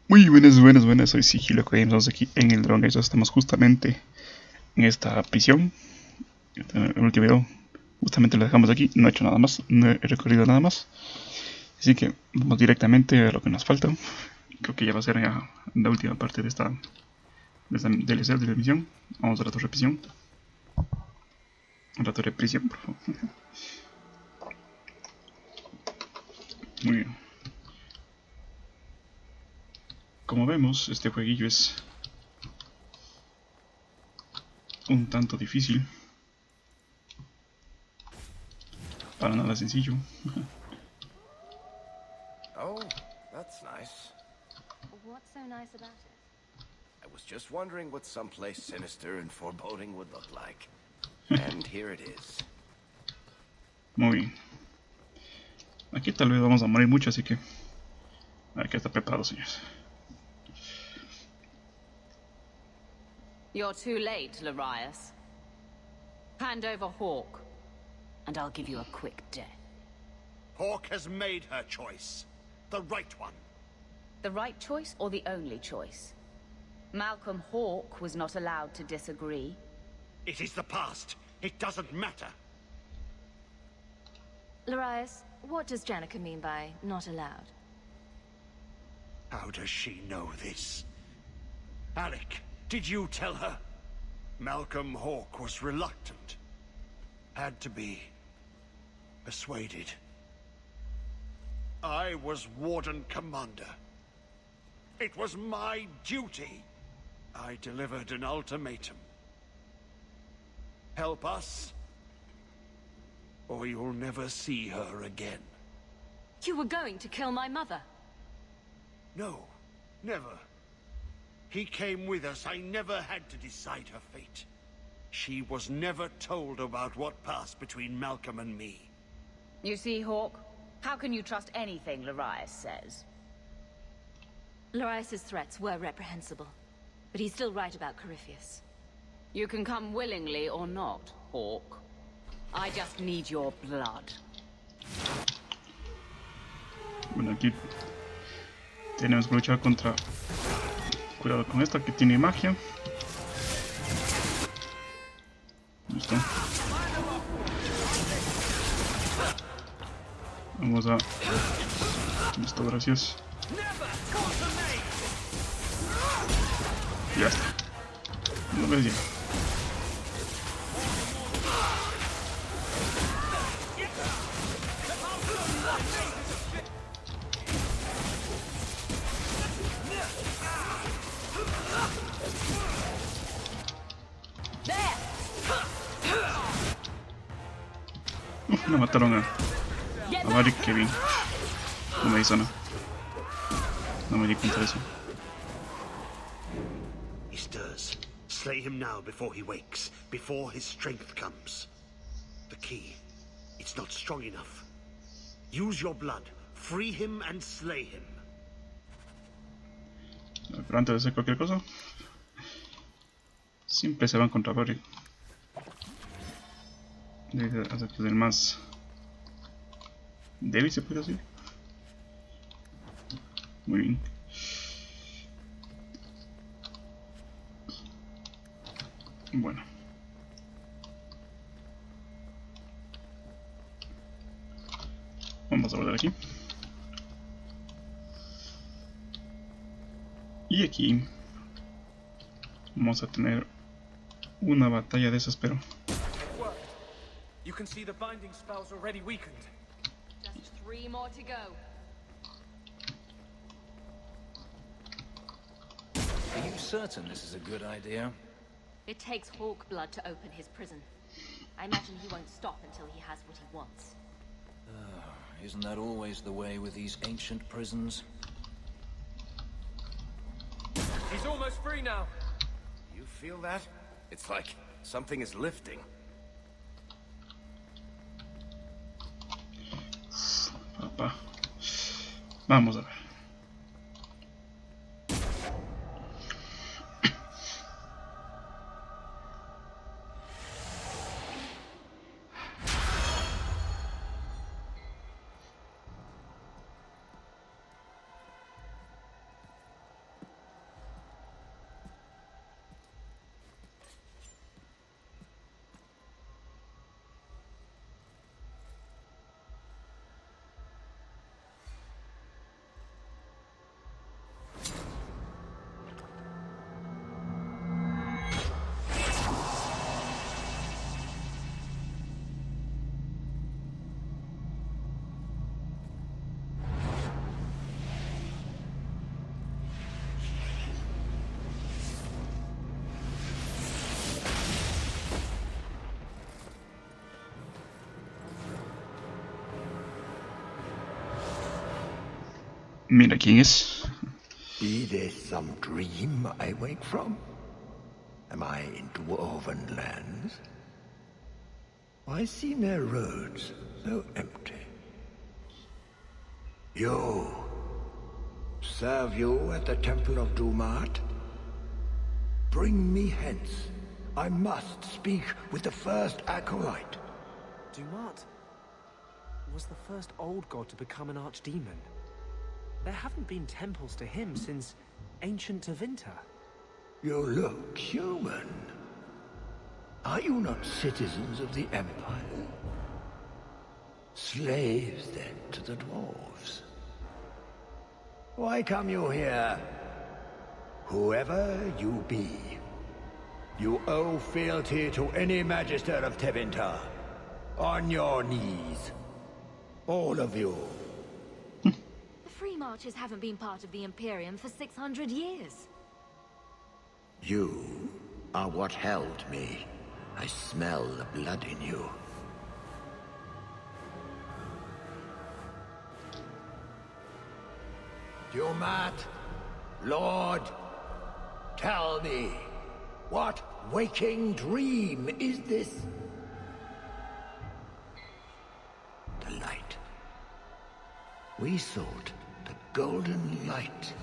Muy buenas, soy Sigilo, estamos aquí en el drone. Estamos justamente en esta prisión. El último video justamente lo dejamos aquí, no he hecho nada más, no he recorrido nada más. Así que vamos directamente a lo que nos falta. Creo que ya va a ser ya la última parte de esta DLC de la misión. Vamos a la torre prisión. A la torre prisión, por favor. Muy bien. Como vemos, este jueguillo es un tanto difícil. Para nada sencillo. Oh, that's nice. What's so nice about it? I was just wondering what someplace sinister and foreboding would look like. And here it is. Muy bien. Aquí tal vez vamos a morir mucho, así que hay que estar preparados, señores. You're too late, Larius. Hand over Hawk, and I'll give you a quick death. Hawk has made her choice. The right one. The right choice or the only choice? Malcolm Hawk was not allowed to disagree. It is the past. It doesn't matter. Larius, what does Janica mean by not allowed? How does she know this? Alec, did you tell her? Malcolm Hawk was reluctant. Had to be persuaded. I was Warden Commander. It was my duty. I delivered an ultimatum. Help us, or you'll never see her again. You were going to kill my mother. No, never. He came with us. I never had to decide her fate. She was never told about what passed between Malcolm and me. You see, Hawk? How can you trust anything Larius says? Larius's threats were reprehensible, but he's still right about Corifeus. You can come willingly or not, Hawk. I just need your blood. Bueno, aquí tenemos que luchar contra... Cuidado con esta que tiene magia. Listo. Vamos a... Listo, gracias. Ya está. No ves ya. Me mataron a Mari, que bien. No me hizo nada. No me di cuenta de eso. He stirs. Slay him now before he wakes, before his strength comes. The key. It's not strong enough. Use your blood. Free him and slay him. Pero antes de hacer cualquier cosa, siempre se van contra Barry. Debe hacer que es el más débil, se puede decir. Muy bien. Bueno. Vamos a volver aquí. Y aquí vamos a tener una batalla de esas, pero You can see the binding spell's already weakened. Just 3 more to go. Are you certain this is a good idea? It takes Hawk blood to open his prison. I imagine he won't stop until he has what he wants. Isn't that always the way with these ancient prisons? He's almost free now. You feel that? It's like something is lifting. papá. Vamos a ver. Mira quién es. Be this some dream I wake from? Am I in dwarven lands? Why seem their roads so empty? You! Serve you at the Temple of Dumat? Bring me hence. I must speak with the first acolyte. Dumat was the first old god to become an archdemon. There haven't been temples to him since ancient Tevinter. You look human. Are you not citizens of the Empire? Slaves, then, to the dwarves? Why come you here? Whoever you be, you owe fealty to any Magister of Tevinter. On your knees. All of you. The Free Marches haven't been part of the Imperium for 600 years. You are what held me. I smell the blood in you. Dumat, Lord, tell me, what waking dream is this? The light. We sought the golden light.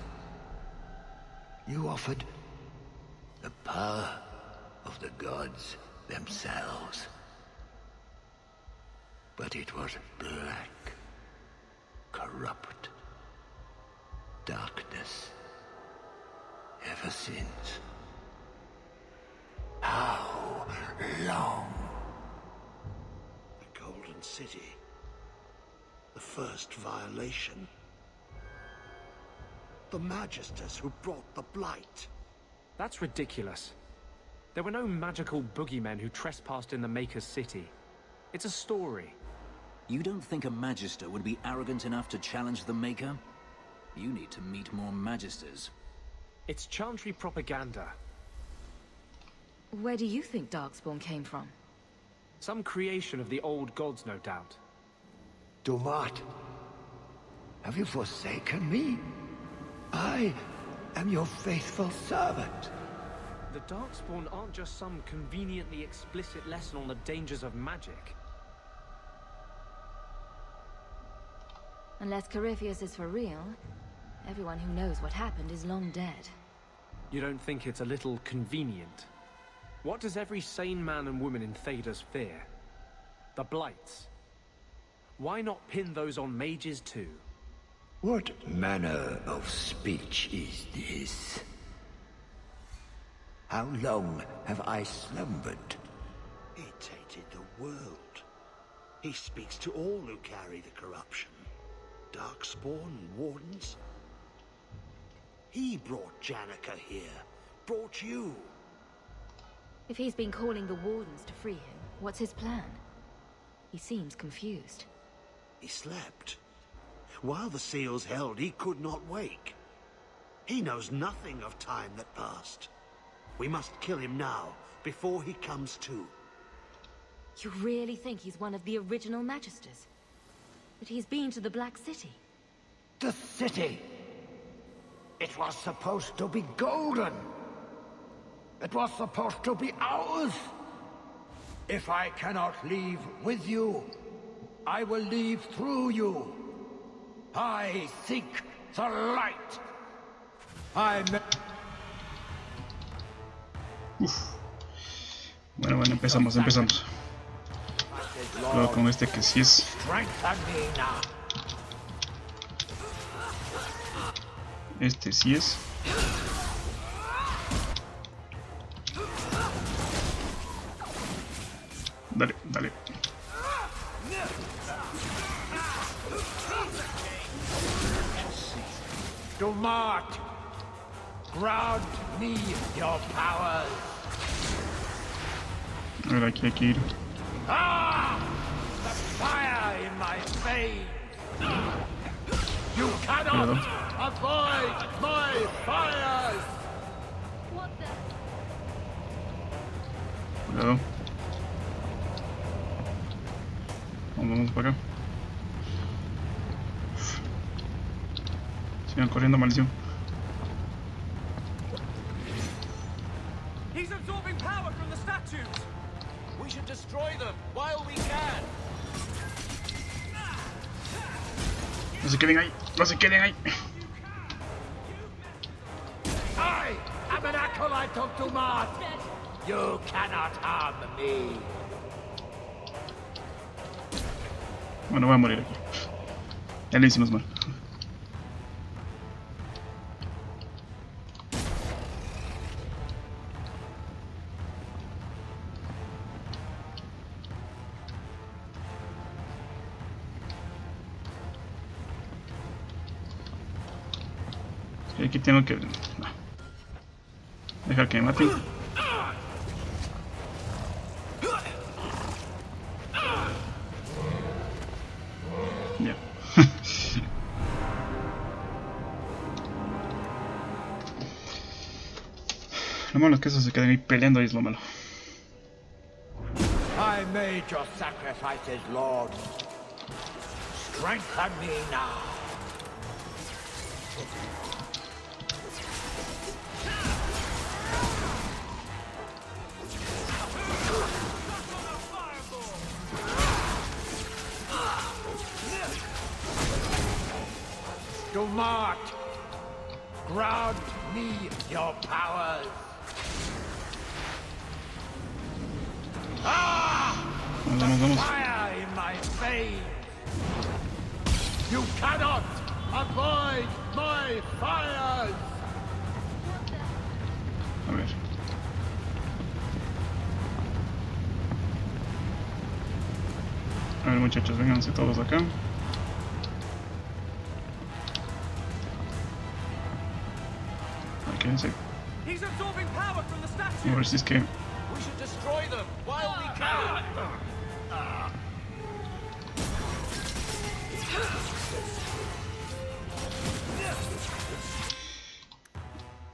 You offered the power of the gods themselves. But it was black, corrupt, darkness, ever since. How long? The Golden City. The first violation. The Magisters who brought the Blight. That's ridiculous. There were no magical boogeymen who trespassed in the Maker's city. It's a story. You don't think a Magister would be arrogant enough to challenge the Maker? You need to meet more Magisters. It's Chantry propaganda. Where do you think Darkspawn came from? Some creation of the old gods, no doubt. Dumat, have you forsaken me? I am your faithful servant. The Darkspawn aren't just some conveniently explicit lesson on the dangers of magic. Unless Corifeus is for real, everyone who knows what happened is long dead. You don't think it's a little convenient? What does every sane man and woman in Thedas fear? The Blights. Why not pin those on mages too? What manner of speech is this? How long have I slumbered? He tainted the world. He speaks to all who carry the corruption. Darkspawn and Wardens. He brought Janica here. Brought you. If he's been calling the Wardens to free him, what's his plan? He seems confused. He slept. While the seals held, he could not wake. He knows nothing of time that passed. We must kill him now, before he comes to. You really think he's one of the original Magisters? That he's been to the Black City? The city! It was supposed to be golden! It was supposed to be ours! If I cannot leave with you, I will leave through you. I seek the light. Bueno, empezamos. Luego con este que sí es. Este sí es. Dale. Dumat, grant me your powers. Ahora aquí hay que ir. Ah! The fire in my veins. You cannot avoid my fires. What the? Cuidado. Vamos para acá. Sigan corriendo, maldición. He's absorbing power from the statues. We should destroy them while we can. No se queden ahí, no se queden ahí. I am an acolyte of Dumat. You cannot harm me. Bueno, voy a morir aquí. Ya le hicimos mal. Y aquí tengo que dejar que me maten. Ya. Lo malo es que esos se quedan ahí peleando y es lo malo. I made your sacrifices, Lord. Strengthen me now. Dumat, grant me your powers. Vamos. Fire in my veins. You cannot avoid my fires. A ver. A ver, muchachos, vénganse todos acá. Quédense. He's absorbing power from the statues. A ver si es que... We should destroy them while we can.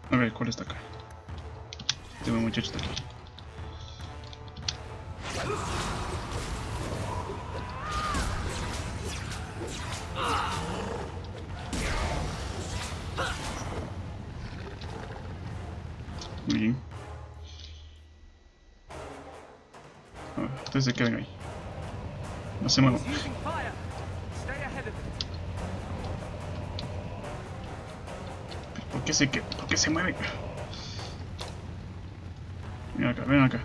A ver, ¿cuál está acá? Este muchacho está aquí. Muy bien. A ver, ustedes se quedan ahí. No se muevan. Using fire. Stay ahead of him. ¿Por qué se mueven? Ven acá, ven acá.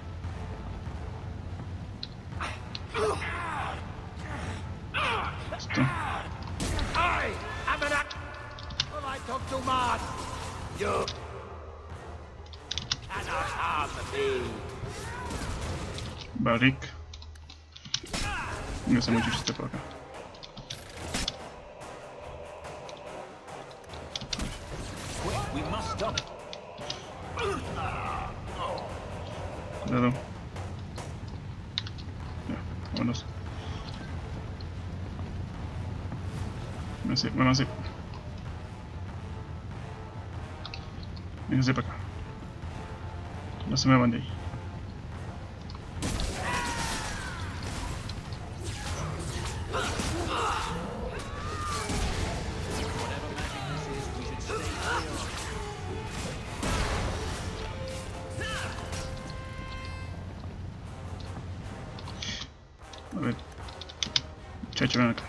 Esto. I am an acolyte of Dumat. You cannot harm me. Barik. Ese muchacho está por acá. We must stop. Cuidado. Ya, vámonos. Muévanse. Vénganse para acá. No se muevan de ahí. A ver. Muchacho, ven acá.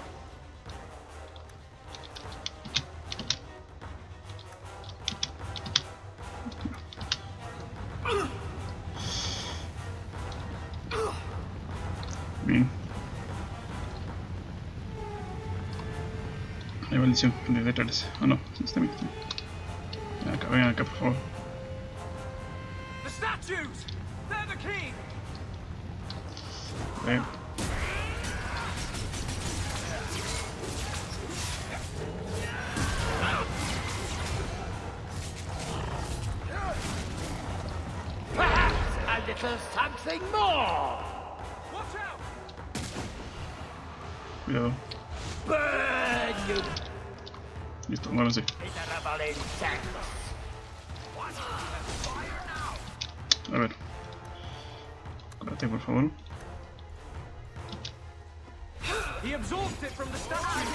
Bien. Hay maldición de detrás. Ah, no, está bien. Ven acá, por favor. The statues! They're the king! Ven. Perhaps a little something more. Watch out! Cuidado. Burn, you Listo, muévanse. miserable insects. A ver. Cúrate, por favor. He absorbed it from the statues.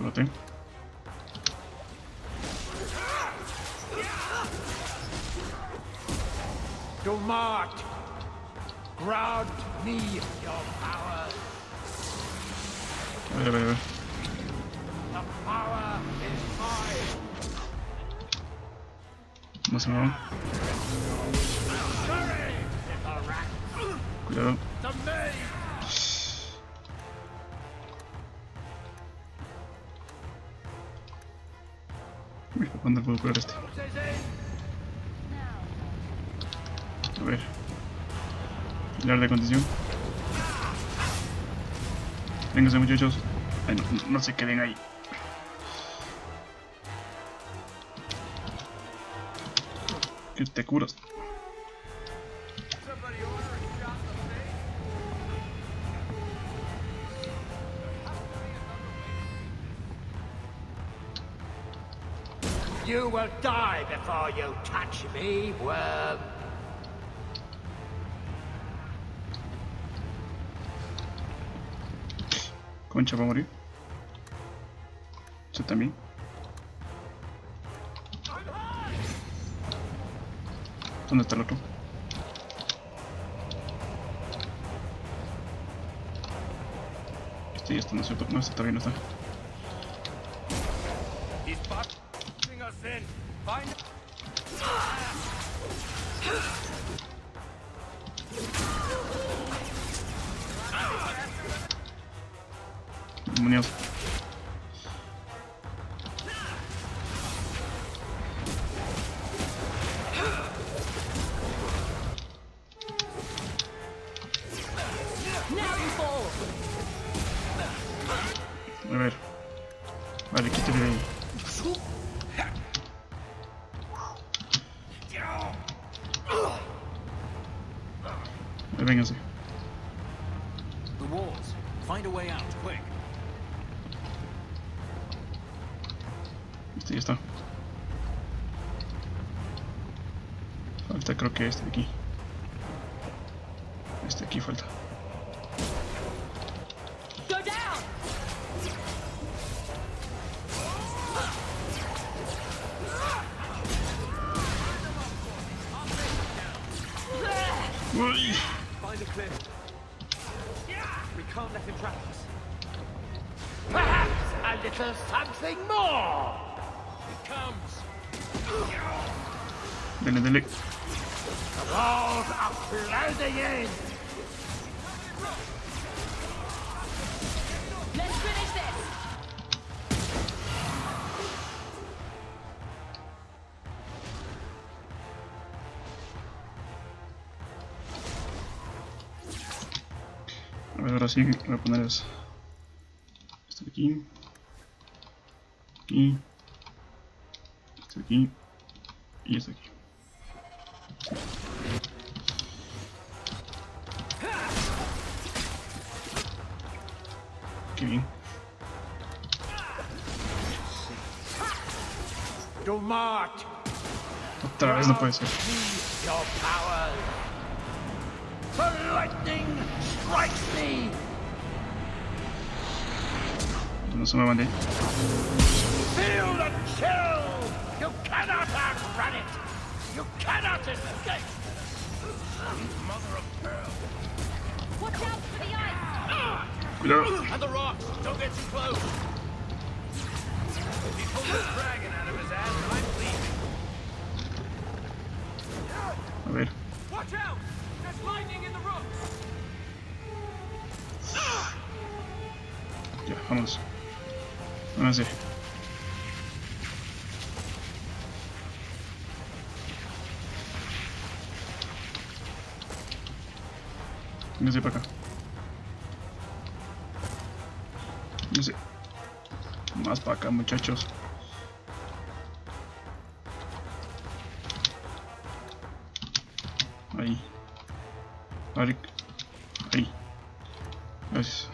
Cuídate. Do not grant me your power. A ver. The power is mine. No se me va. Cuidado. Uy, ¿cuándo puedo curar este? A ver. Pilar de condición. Vénganse, muchachos. Ay, no se queden ahí. Que te curas. You will die before you touch me, worm. Concha va a morir. Yo también. ¿Dónde está el otro? Este ya está, no es cierto. No, este todavía no está. Demonios. A ver. Vale, quítale de ahí. Vénganse. The walls. Find a way out, quick. Este ya está. Falta creo que este de aquí. Este de aquí falta. Uy. Find a cliff. We can't let him trap us. Perhaps a little something more. It comes. Dele. The walls are closing in. Let's finish this. A ver, ahora sí voy a poner esto de aquí. Aquí. Esto de aquí. Y esto de aquí. Qué bien. Do not Otra vez no puede ser. your power. The lightning strikes me. No se muevan de ahí. Feel the chill. You cannot outrun it. You cannot escape. Mother of pearl. Watch out for the ice. Cuidado. And the rocks. Don't get too close. He pulled the dragon out of his ass and I'm leaving. A ver. Watch out! There's lightning in the roof. Ya, vámonos. Vámonos. Vénganse para acá. Vénganse. Más para acá, muchachos. Ahí. Arik. Ahí. Gracias.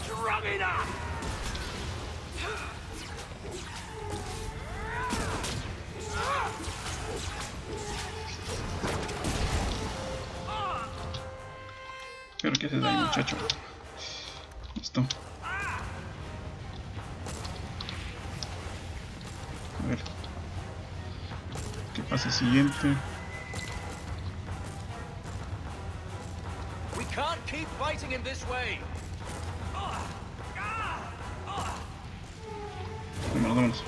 Strong enough. Pero ¿qué haces ahí, muchacho? Listo. A ver. ¿Qué pasa siguiente? We can't keep fighting him this way. Vámonos, vámonos.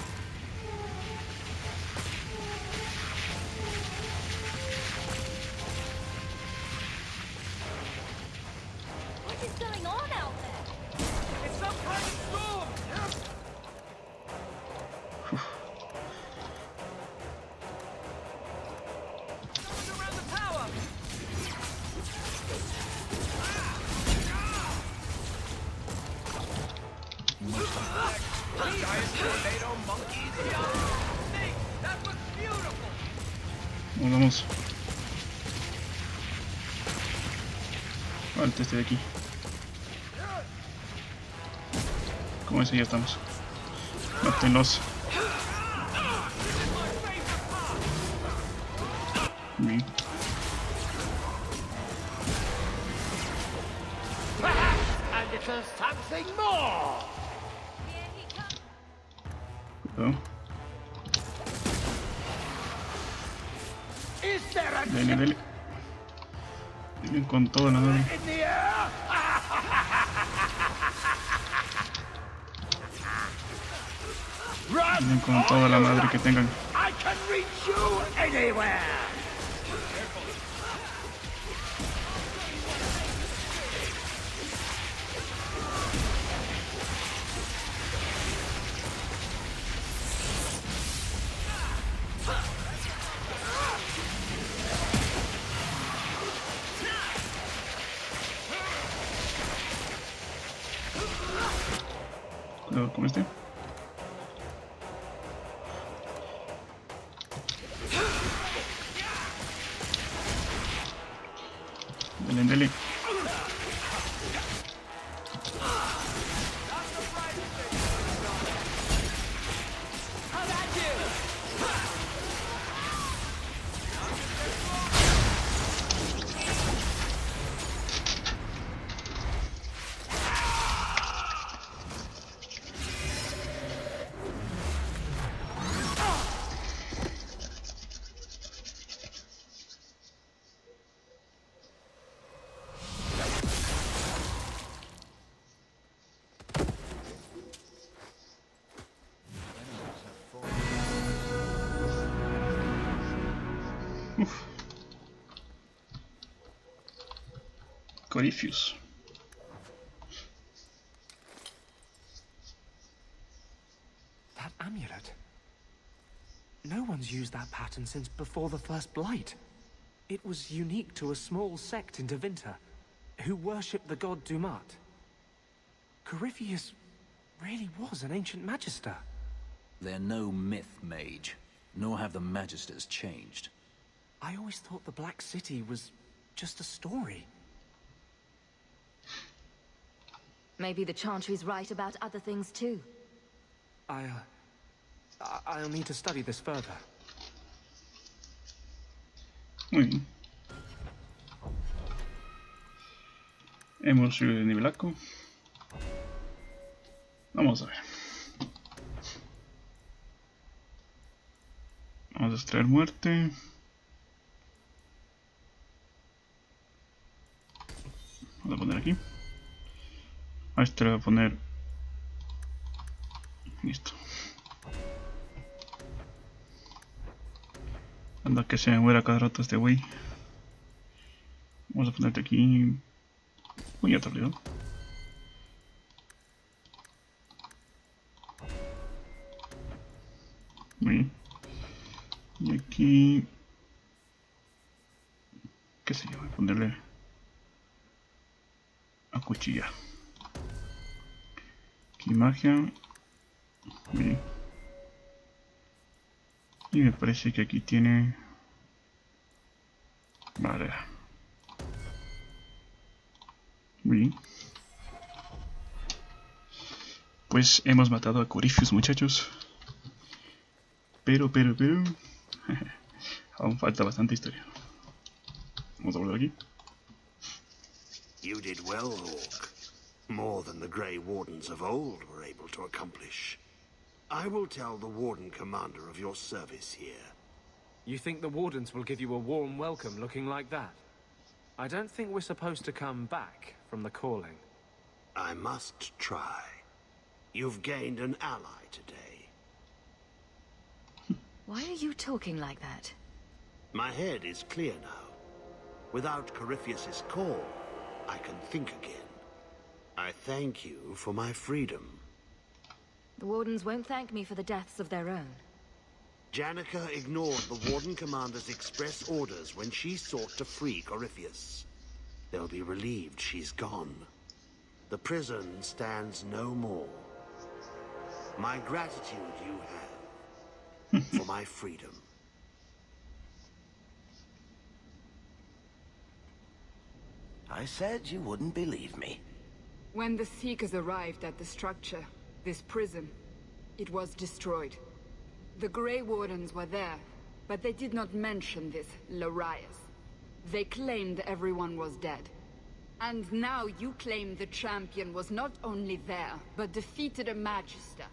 What is going on out there? It's some kind of storm. Someone's around the tower. Giant tornado monkeys. Think that was beautiful. Vamos, vamos. Falta este de aquí. Como ese ya estamos. Mátenlos. Bien. A little something more. Cuidado. Is there a Dele, dele. Dele con toda la madre. in the air? Run! Dele con toda la madre que tengan. I can reach you anywhere. Cuidado con este. Dele, dele. Uf. Corifeus. That amulet. No one's used that pattern since before the first blight. It was unique to a small sect in Devinter, who worshipped the god Dumat. Corifeus really was an ancient magister. They're no myth mage, nor have the magisters changed. I always thought the Black City was just a story. Maybe the Chantry's right about other things too. I'll need to study this further. Muy bien. Hemos subido de nivel ACO. Vamos a ver. Vamos a extraer muerte. Vamos a poner aquí. A este le voy a poner. Listo. Anda que se me muera cada rato este güey. Vamos a ponerte aquí. Uy, ya tardó. Muy bien. Y aquí. ¿Qué sé yo? Voy a ponerle. A cuchilla. Aquí magia. Muy bien. Y me parece que aquí tiene. Vale. Muy bien. Pues hemos matado a Corifeus, muchachos. Pero. Aún falta bastante historia. Vamos a volver aquí. You did well, Hawk. More than the Grey Wardens of old were able to accomplish. I will tell the Warden Commander of your service here. You think the Wardens will give you a warm welcome looking like that? I don't think we're supposed to come back from the calling. I must try. You've gained an ally today. Why are you talking like that? My head is clear now. Without Corifeus' call, I can think again. I thank you for my freedom. The Wardens won't thank me for the deaths of their own. Janica ignored the Warden Commander's express orders when she sought to free Corifeus. They'll be relieved she's gone. The prison stands no more. My gratitude you have for my freedom. I said you wouldn't believe me. When the Seekers arrived at the structure, this prison, it was destroyed. The Grey Wardens were there, but they did not mention this Larius. They claimed everyone was dead. And now you claim the champion was not only there, but defeated a Magister.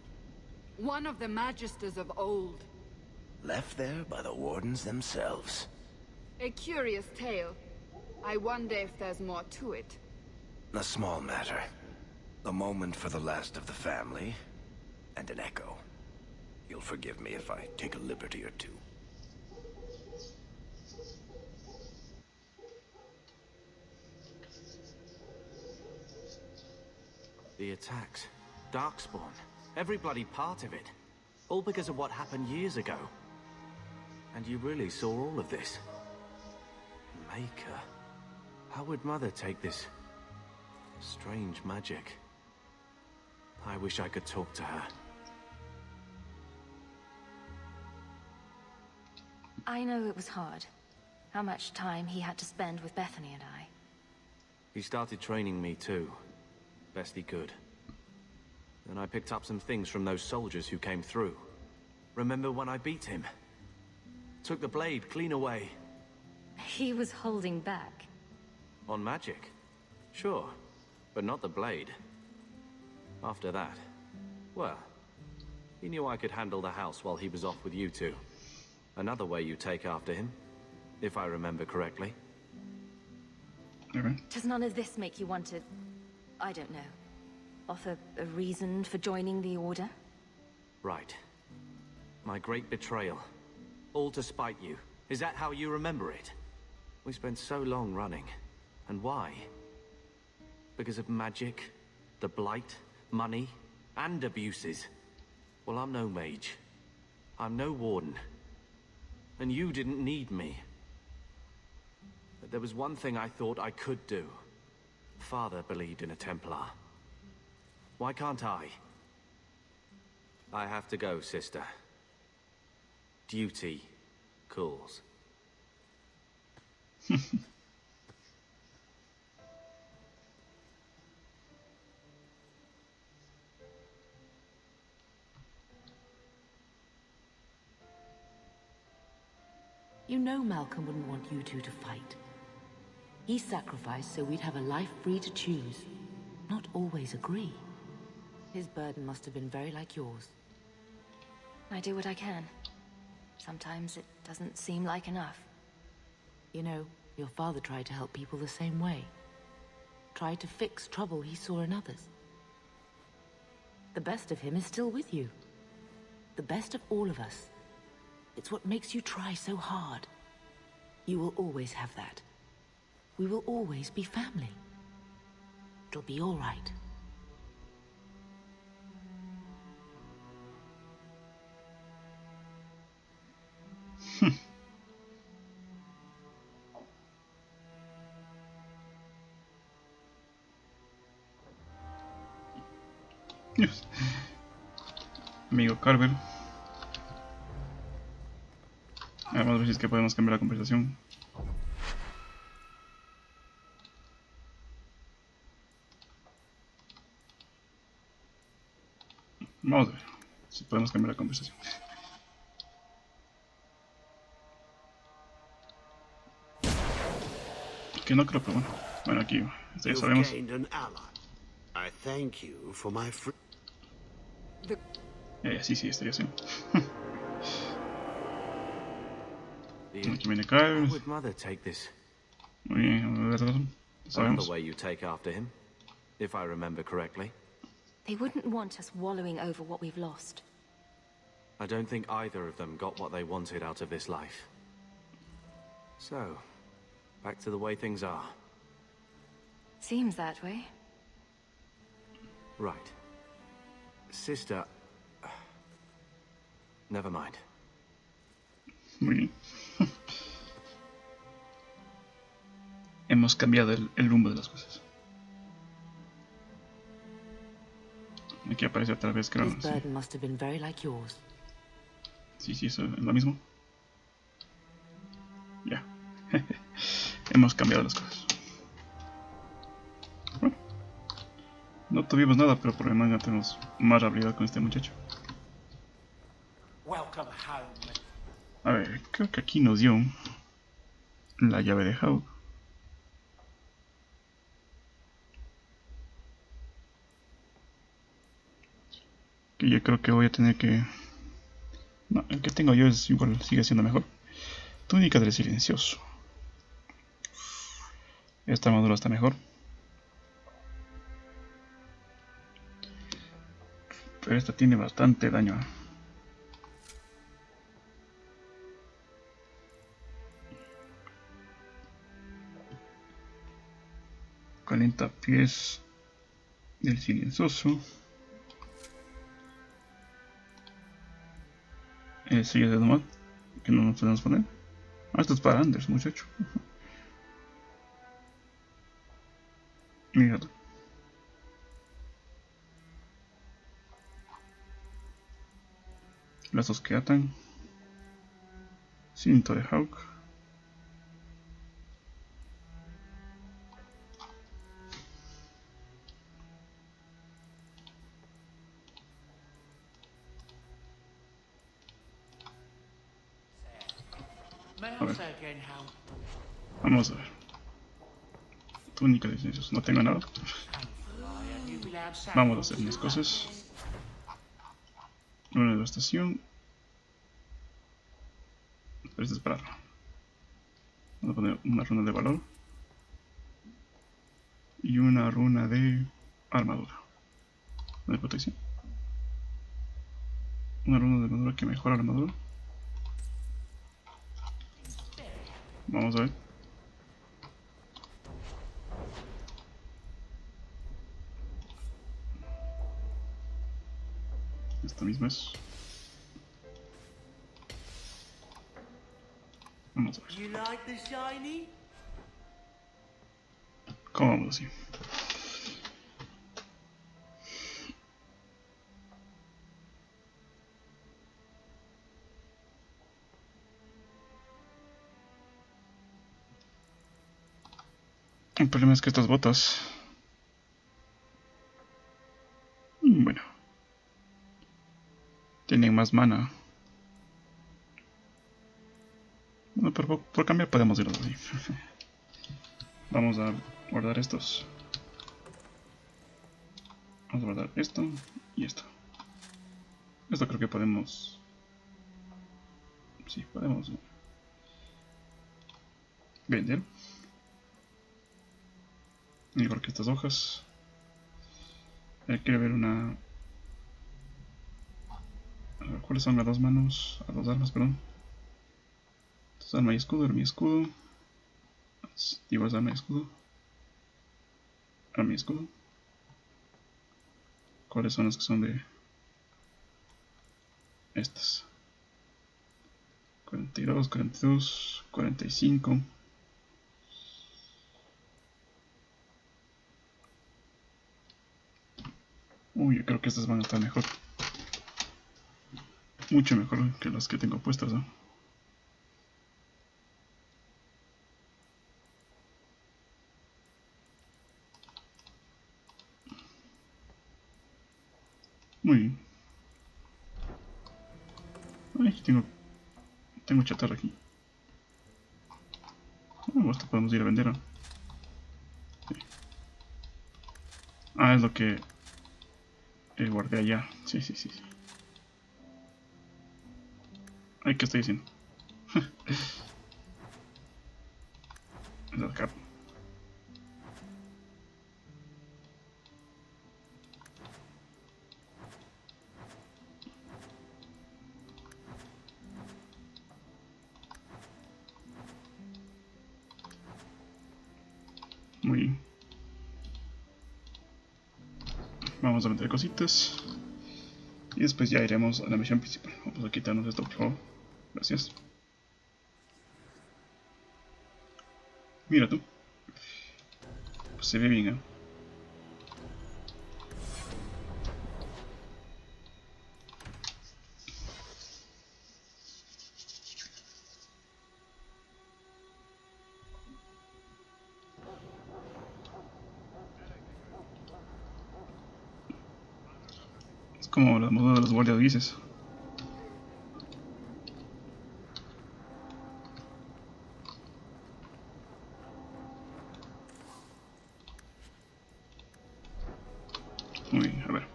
One of the Magisters of old. Left there by the Wardens themselves. A curious tale. I wonder if there's more to it. A small matter. A moment for the last of the family, and an echo. You'll forgive me if I take a liberty or two. The attacks, Darkspawn, every bloody part of it. All because of what happened years ago. And you really saw all of this. Maker. How would Mother take this strange magic? I wish I could talk to her. I know it was hard. How much time he had to spend with Bethany and I. He started training me too. Best he could. Then I picked up some things from those soldiers who came through. Remember when I beat him? Took the blade clean away. He was holding back. On magic? Sure, but not the blade. After that, well, he knew I could handle the house while he was off with you two. Another way you take after him, if I remember correctly. Does none of this make you want to, I don't know, offer a reason for joining the Order? Right. My great betrayal. All to spite you. Is that how you remember it? We spent so long running. And why? Because of magic, the blight, money, and abuses. Well, I'm no mage. I'm no warden. And you didn't need me. But there was one thing I thought I could do. Father believed in a Templar. Why can't I? I have to go, sister. Duty calls. You know Malcolm wouldn't want you two to fight. He sacrificed so we'd have a life free to choose, not always agree. His burden must have been very like yours. I do what I can. Sometimes it doesn't seem like enough. You know, your father tried to help people the same way. Tried to fix trouble he saw in others. The best of him is still with you. The best of all of us. It's what makes you try so hard. You will always have that. We will always be family. It'll be all right. Yes. Amigo Carver. Vamos a ver si es que podemos cambiar la conversación. Vamos a ver si podemos cambiar la conversación. Que no creo, pero bueno. Bueno, aquí, esto ya You've sabemos. gained an ally. I thank you for my Sí, esto ya sé. Aquí viene How Kyle. would Mother take this? Muy bien, a ver, Another sabemos. way you take after him, if I remember correctly. They wouldn't want us wallowing over what we've lost. I don't think either of them got what they wanted out of this life. So, back to the way things are. Seems that way. Right. Sister... Never mind. Muy bien. Hemos cambiado el rumbo de las cosas. Aquí aparece otra vez, creo. His burden must have been very like yours. Sí, eso es lo mismo. Ya. Hemos cambiado las cosas. Bueno. No tuvimos nada, pero por lo menos ya tenemos más habilidad con este muchacho. Welcome home. A ver, creo que aquí nos dio la llave de Juego. Que yo creo que voy a tener que... No, el que tengo yo es igual, sigue siendo mejor. Túnica del silencioso. Esta armadura está mejor. Pero esta tiene bastante daño. Calienta pies del silencioso. Sellos de nomad, que no nos podemos poner. Ah, esto es para Anders, muchacho. Míralo. Lazos que atan. Cinto de Hawk. Vamos a ver. Túnica de silencios. No tengo nada. Vamos a hacer unas cosas. Runa de devastación. Pero esto es para... Vamos a poner una runa de valor. Y una runa de armadura. De protección. Una runa de armadura que mejora la armadura. Vamos a ver. Esta misma es. Vamos a ver. ¿Cómo vamos así? El problema es que estas botas... Bueno. Tienen más mana. Bueno, pero por cambiar podemos irnos así. Vamos a guardar estos. Vamos a guardar esto y esto. Esto creo que podemos... Sí, podemos vender. Igual que estas hojas. Quiero ver una... A ver, ¿cuáles son las dos manos? Las dos armas, perdón. Entonces, arma y escudo, arma y escudo. Divas, arma y escudo. Arma y escudo. ¿Cuáles son las que son de... Estas? 42, 42, 45... Uy, yo creo que estas van a estar mejor. Mucho mejor que las que tengo puestas, ¿no? Muy bien. Ay, tengo chatarra aquí. Esto podemos ir a vender, ¿no? Ah, es lo que guardé allá. Sí, sí, sí. Ay, ¿qué estoy haciendo? Es acá. Muy bien. Vamos a meter cositas. Y después ya iremos a la misión principal. Vamos a quitarnos esto, por favor. Gracias. Mira tú. Pues se ve bien, ¿eh? Es como la moda de los guardias grises. Muy bien, a ver.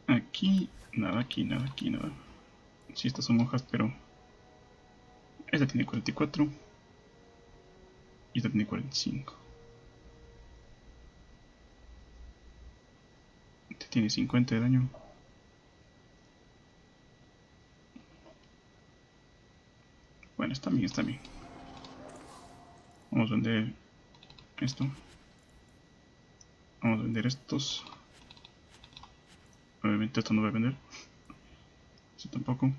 Aquí, nada, aquí, nada, aquí, nada. Sí, estas son hojas, pero... Esta tiene 44. Y esta tiene 45. Este tiene 50 de daño. Bueno, está bien, está bien. Vamos a vender esto. Vamos a vender estos. Obviamente esto no voy a vender. Esto tampoco.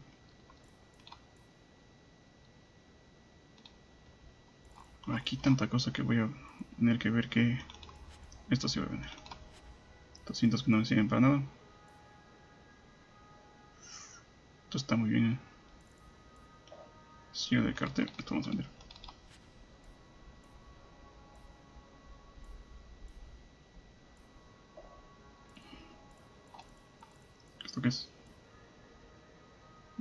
Aquí tanta cosa que voy a tener que ver que... Esto sí voy a vender. 200 que no me sirven para nada. Esto está muy bien, ¿eh? Sello de cartel. Esto vamos a vender. ¿Esto qué es?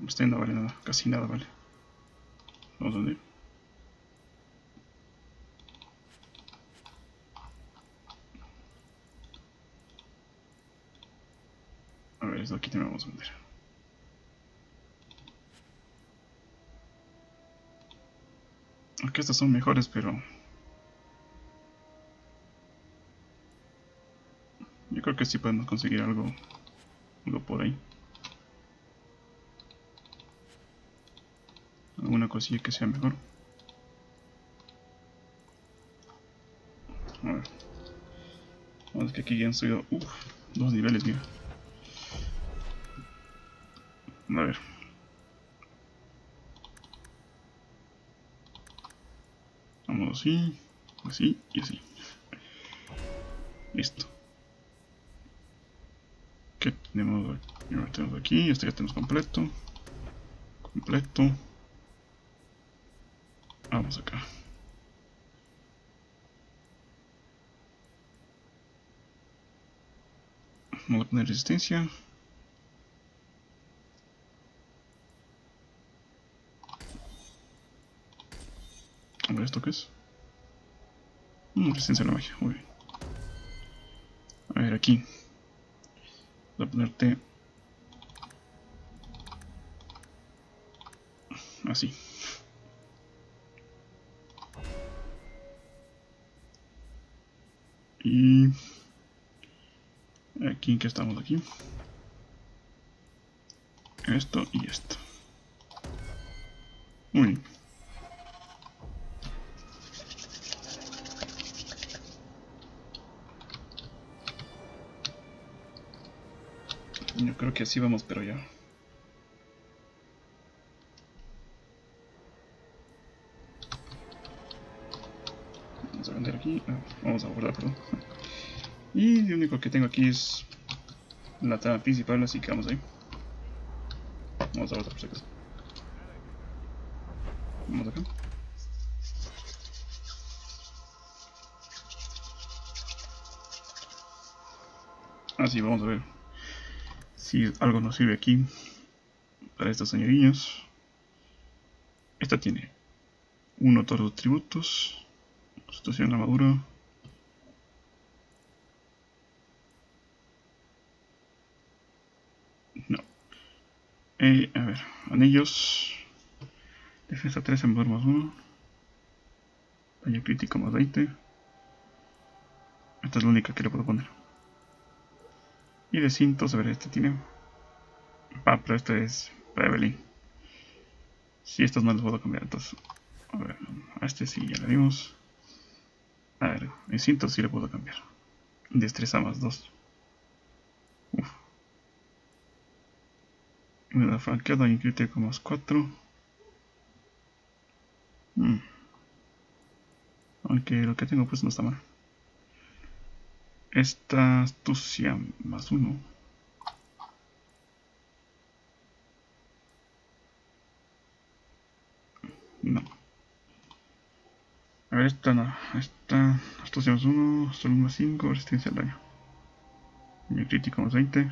Este no vale nada. Casi nada vale. Vamos a vender. A ver, esto aquí también vamos a vender. Aunque estas son mejores, pero... Yo creo que sí podemos conseguir algo por ahí. Alguna cosilla que sea mejor. A ver. Vamos, que aquí ya han subido... 2 niveles, mira. A ver. Vamos así, así y así. Listo. ¿Qué tenemos aquí? Tenemos aquí, este ya tenemos completo. Completo. Vamos acá. Vamos a poner resistencia. A ver, ¿esto qué es? Resistencia a la magia, muy bien. A ver, aquí. Voy a ponerte... así. Y... aquí, ¿en qué estamos aquí? Esto y esto. Muy bien. Yo creo que así vamos, pero ya. Vamos a vender aquí. Vamos a guardar, perdón. Y lo único que tengo aquí es la tabla principal, así que vamos ahí. Vamos a guardar por si acaso. Vamos acá. Así, vamos a ver si algo nos sirve aquí para estas señorillas. Esta tiene todos los tributos, situación, armadura, A ver, anillos. Defensa 3, embor más 1. Daño crítico más 20. Esta es la única que le puedo poner. Y de cintos, a ver, este tiene. Pero este es para Evelyn. Si estos no los puedo cambiar, entonces. A ver, a este sí ya le dimos. A ver, el cintos sí le puedo cambiar. Destreza más 2. Uf. La franqueada, daño crítico más 4. Aunque lo que tengo pues no está mal. Esta astucia más 1. No. A ver, esta no. Esta astucia más 1. Solo más 5. Resistencia al daño. Daño crítico más 20.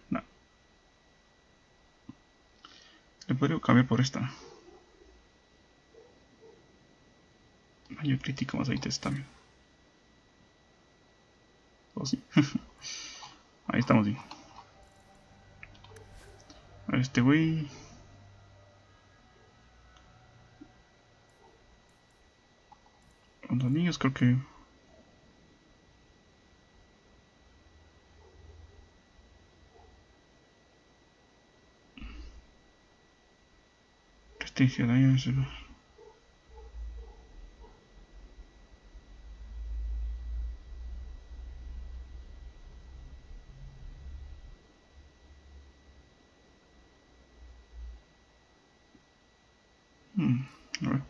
No. Le podría cambiar por esta. Daño crítico más 20 está bien. O sí. Ahí estamos bien. A ver, este güey. Los niños creo que. Resistencia de daño. A ver.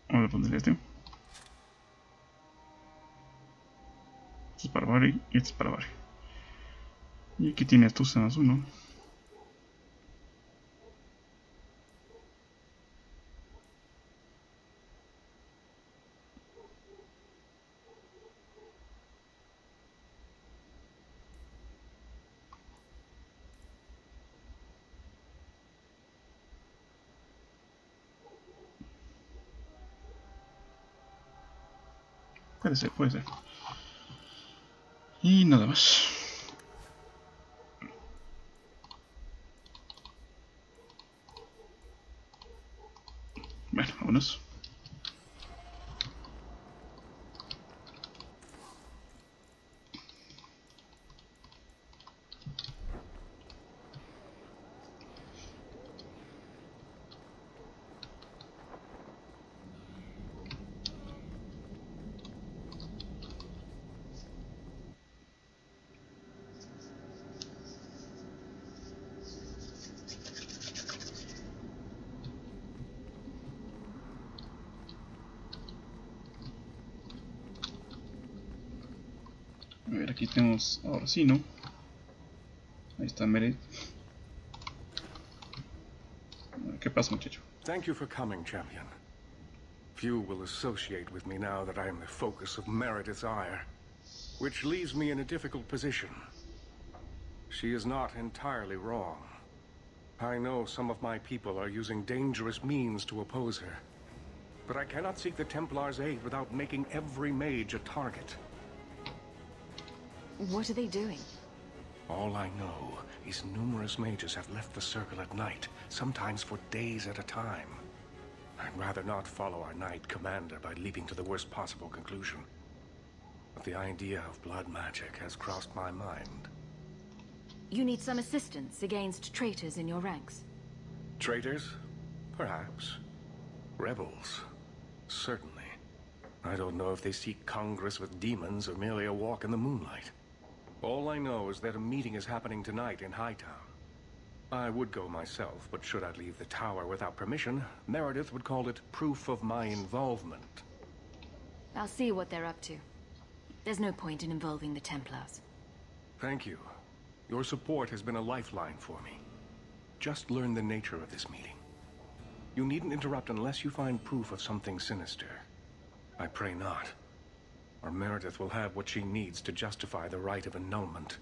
Vamos a ponerle este. Este es para Barry y este es para Barry. Y aquí tiene astucia más 1. Puede ser, puede ser. Y nada más. Bueno, vámonos. A ver, aquí tenemos ahora sí, ¿no? Ahí está Meredith. ¿Qué pasa, muchacho? Thank you for coming, champion. Few will associate with me now that I am the focus of Meredith's ire, which leaves me in a difficult position. She is not entirely wrong. I know some of my people are using dangerous means to oppose her, but I cannot seek the Templars' aid without making every mage a target. What are they doing? All I know is numerous mages have left the circle at night, sometimes for days at a time. I'd rather not follow our knight commander by leaping to the worst possible conclusion. But the idea of blood magic has crossed my mind. You need some assistance against traitors in your ranks. Traitors? Perhaps. Rebels? Certainly. I don't know if they seek congress with demons or merely a walk in the moonlight. All I know is that a meeting is happening tonight in Hightown. I would go myself, but should I leave the tower without permission, Meredith would call it proof of my involvement. I'll see what they're up to. There's no point in involving the Templars. Thank you. Your support has been a lifeline for me. Just learn the nature of this meeting. You needn't interrupt unless you find proof of something sinister. I pray not. Or Meredith will have what she needs to justify the right of annulment.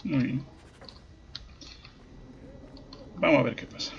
Muy bien. Vamos a ver qué pasa.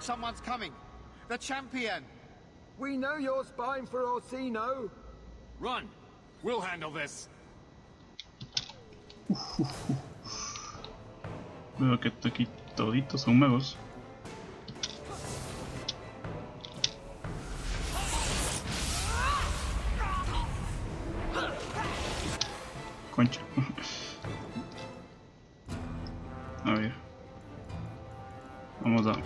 someone's coming. The champion. We know you're spying for Orsino. Run. We'll handle this. Veo que aquí toditos son magos. Concha. A ver. Vamos a...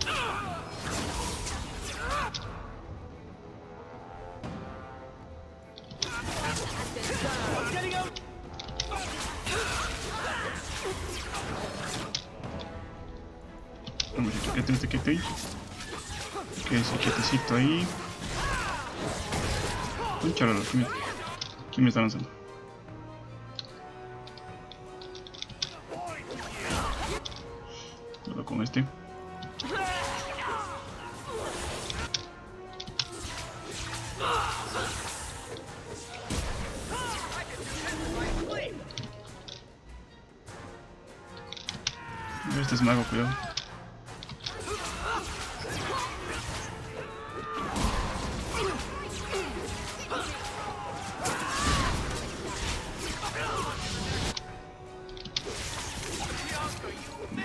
Quédate ahí. Quédese quietecito ahí. Conchalo, ¿quién me está lanzando? Cuidado con este. Este es mago, cuidado.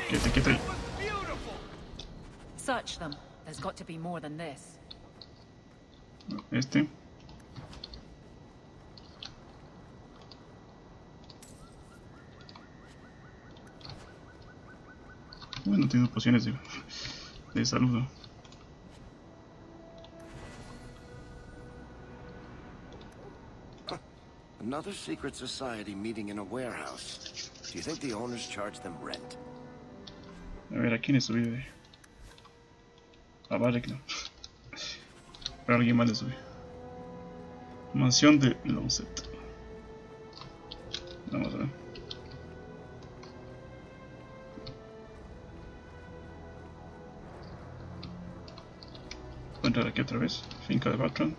Quédate ahí. Search them. There's got to be more than this. Este. Bueno, tengo pociones de salud. Another secret society meeting in a warehouse. Do you think the owners charge them rent? A ver, ¿a quién le subí? A Barek no. Pero alguien más le subí. Mansión de Lowset. Vamos a ver. Voy a entrar aquí otra vez. Finca de Batran.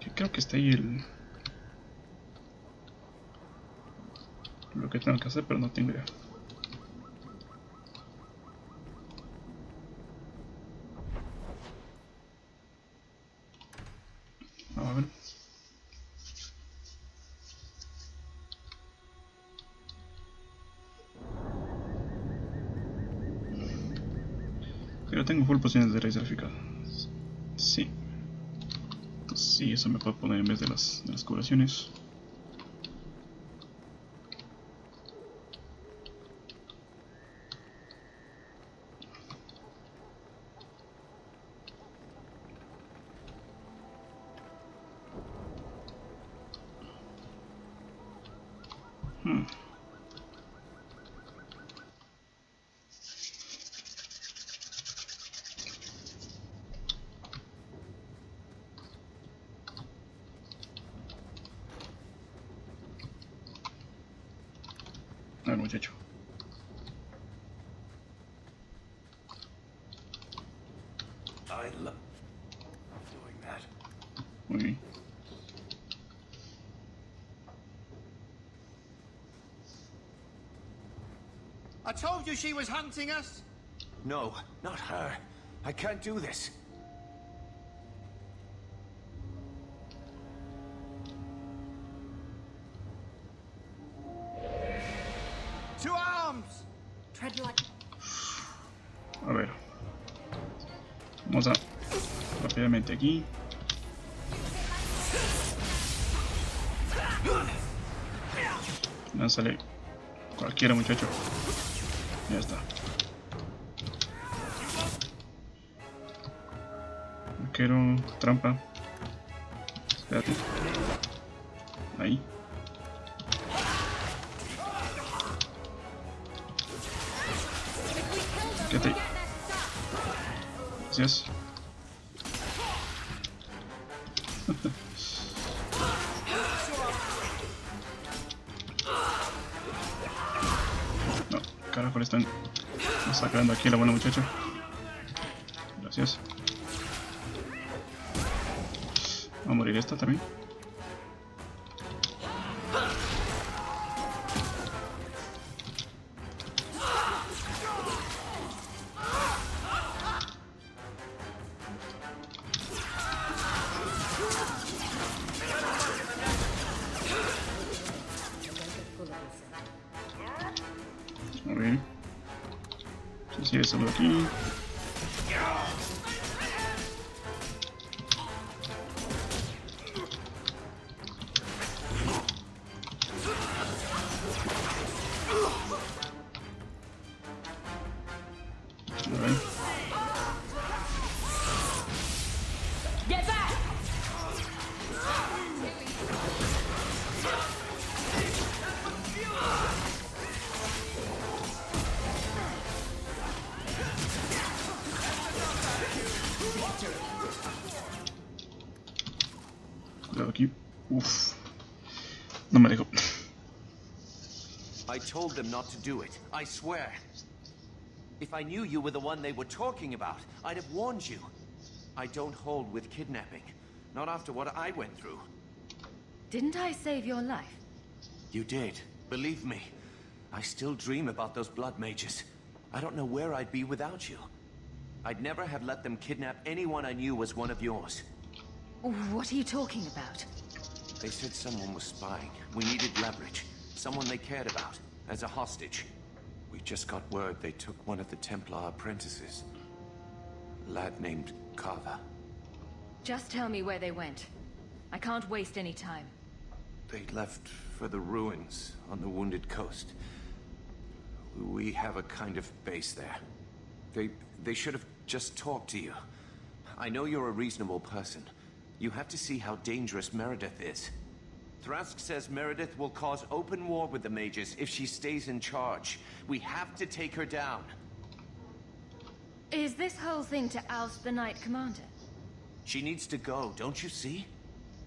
Que creo que está ahí lo que tengo que hacer, pero no tengo idea. Vamos a ver. Pero tengo full pociones de raíz verificadas. Sí. Entonces sí, eso me puedo poner en vez de las curaciones. A ver, muchacho. I love doing that. Muy bien. I told you she was hunting us. No, not her. I can't do this. To arms! Tread like... A ver. Vamos a rápidamente aquí. Lánzale cualquiera, muchacho. Ya está. Quiero trampa. Espérate. Ahí. Quédate ahí. Gracias. No, carajo, le están masacrando aquí a la buena muchacha. Gracias. Va a morir esta también. Ok. Se sigue solo aquí. Cuidado aquí. Uff. No me dejo. I told them not to do it, I swear. If I knew you were the one they were talking about, I'd have warned you. I don't hold with kidnapping. Not after what I went through. Didn't I save your life? You did. Believe me. I still dream about those blood mages. I don't know where I'd be without you. I'd never have let them kidnap anyone I knew was one of yours. What are you talking about? They said someone was spying. We needed leverage. Someone they cared about. As a hostage. We just got word they took one of the Templar apprentices. A lad named Carver. Just tell me where they went. I can't waste any time. They left for the ruins on the Wounded Coast. We have a kind of base there. They should have just talked to you. I know you're a reasonable person. You have to see how dangerous Meredith is. Thrask says Meredith will cause open war with the mages if she stays in charge. We have to take her down. Is this whole thing to oust the Knight Commander? She needs to go, don't you see?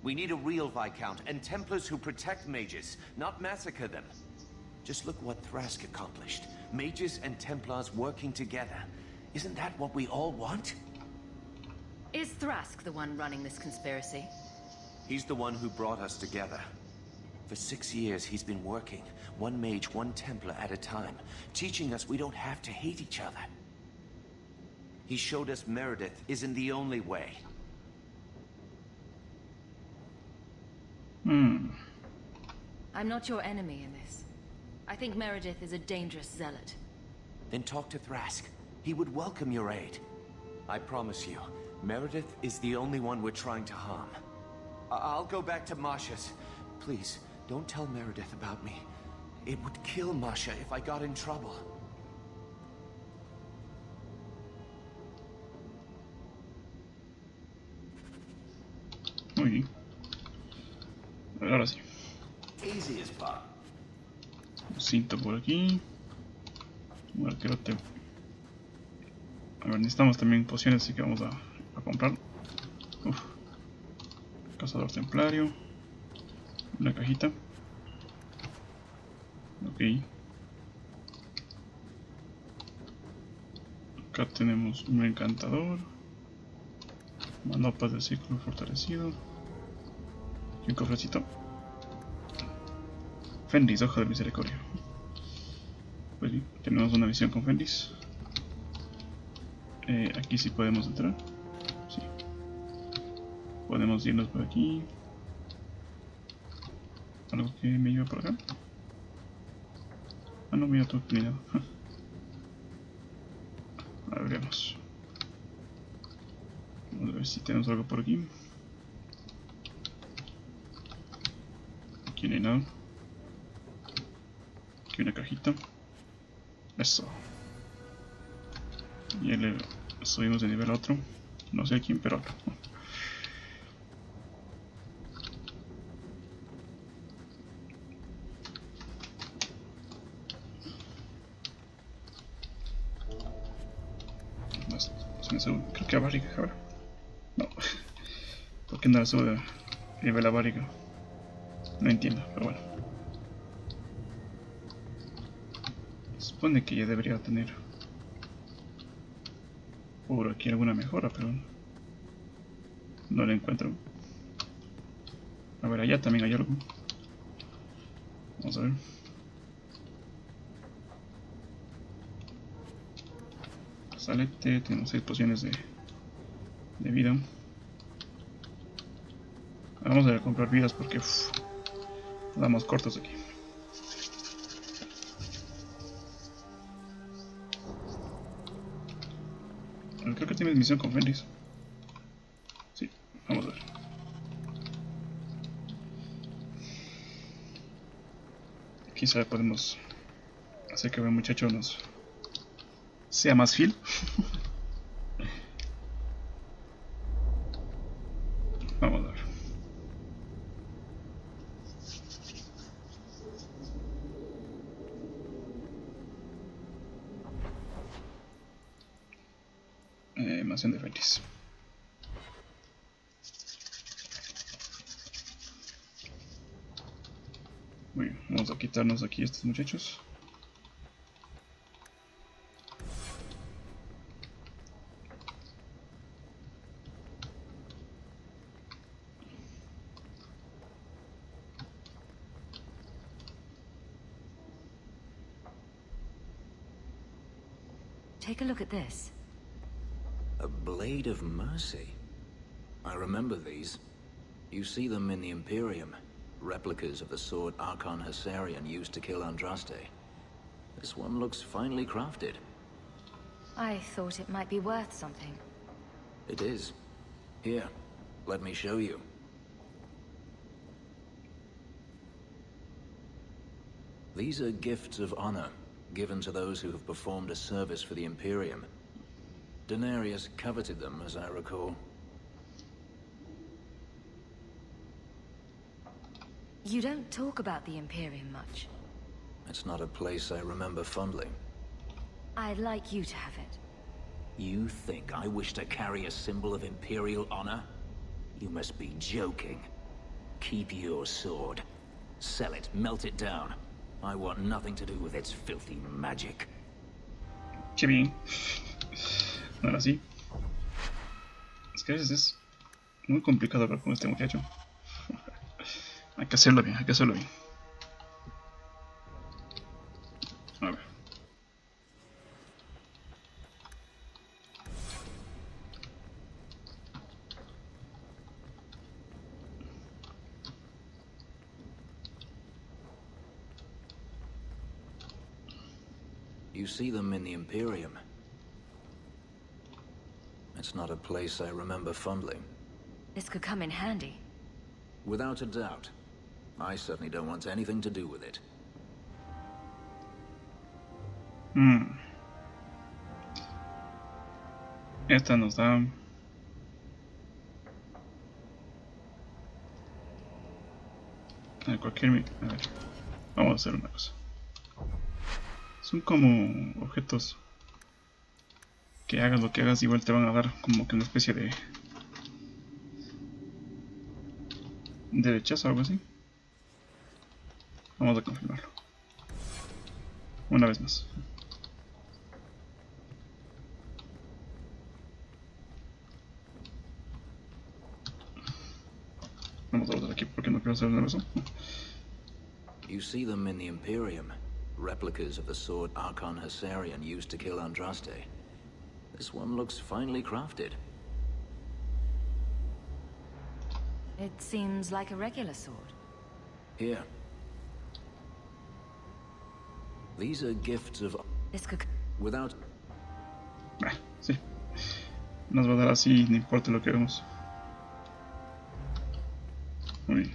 We need a real Viscount and Templars who protect mages, not massacre them. Just look what Thrask accomplished. Mages and Templars working together. Isn't that what we all want? Is Thrask the one running this conspiracy? He's the one who brought us together. For 6 years, he's been working, one mage, one Templar at a time, teaching us we don't have to hate each other. He showed us Meredith isn't the only way. I'm not your enemy in this. I think Meredith is a dangerous zealot. Then talk to Thrask. He would welcome your aid. I promise you, Meredith is the only one we're trying to harm. I'll go back to Masha's. Please, don't tell Meredith about me. It would kill Masha if I got in trouble. Muy bien. Ahora sí. Easy as pop. Cinto por aquí. Un arquerote. A ver, necesitamos también pociones, así que vamos a comprar. Uf. Cazador templario. Una cajita. Ok. Acá tenemos un encantador. Manopas de ciclo fortalecido. Y un cofrecito. Fenris, hoja de misericordia. Pues bien, tenemos una visión con Fenris. Aquí sí podemos entrar. Sí. Podemos irnos por aquí. Algo que me lleva por acá. Ah, no, mira todo terminado. A ver, veamos. Vamos a ver si tenemos algo por aquí. Aquí no hay nada. Aquí una cajita. Eso. Y le subimos de nivel a otro. No sé a quién, pero otro. Se me sube, creo que a barriga ahora. No. ¿Por qué no la sube de nivel a barriga? No entiendo, pero bueno. Se supone que ya debería tener por aquí alguna mejora, pero no la encuentro. A ver, allá también hay algo. Vamos a ver. Salete, tenemos 6 pociones de vida. Vamos a comprar vidas porque damos cortos aquí. creo que tiene misión con Fenris. Sí, vamos a ver. Quizá podemos hacer que el muchacho nos sea más fiel. Vamos a ver. Mansión de Fenris. Muy bien, vamos a quitarnos aquí estos muchachos. Take a look at this. A blade of mercy. I remember these. You see them in the Imperium. Replicas of the sword Archon Hessarian used to kill Andraste. This one looks finely crafted. I thought it might be worth something. It is. Here, let me show you. These are gifts of honor, given to those who have performed a service for the Imperium. Denarius coveted them, as I recall. You don't talk about the Imperium much. It's not a place I remember fondly. I'd like you to have it. You think I wish to carry a symbol of Imperial honor? You must be joking. Keep your sword. Sell it, melt it down. I want nothing to do with its filthy magic. Qué bien. Ahora sí. Es que a veces es muy complicado hablar con este muchacho. Hay que hacerlo bien, hay que hacerlo bien. A ver. You see them in the Imperium. It's not a place I remember fondly. This could come in handy. Without a doubt. I certainly don't want anything to do with it. Esta nos da... cualquier... A ver, vamos a hacer una cosa. Son como objetos que hagas lo que hagas, igual te van a dar como que una especie de rechazo o algo así. Vamos a confirmarlo una vez más. Vamos a volver aquí porque no quiero hacer una cosa. You see them in the Imperium. Replicas of the sword Archon Hessarian used to kill Andraste. This one looks finely crafted. It seems like a regular sword. Here. These are gifts of... This could... Without... Sí. Nos va a dar así, no importa lo que hagamos. Muy bien.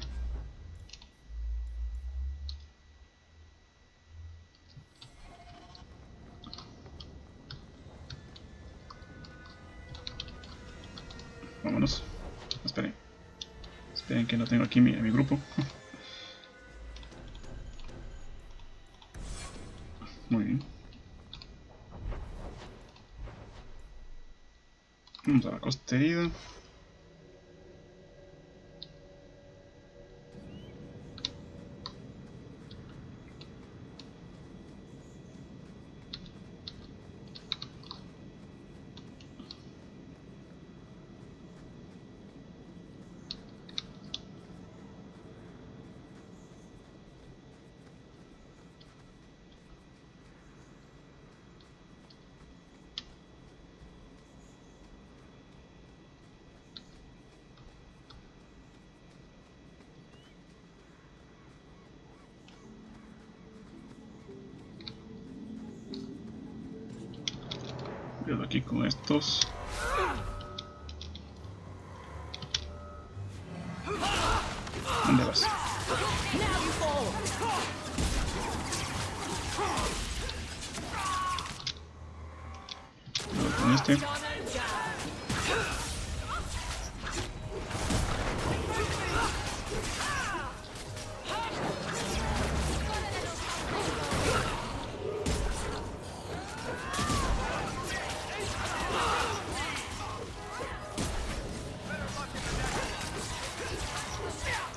Vámonos. Esperen. Esperen que no tengo aquí a mi grupo. Muy bien. Vamos a la costa herida. Cuidado aquí con estos. con este.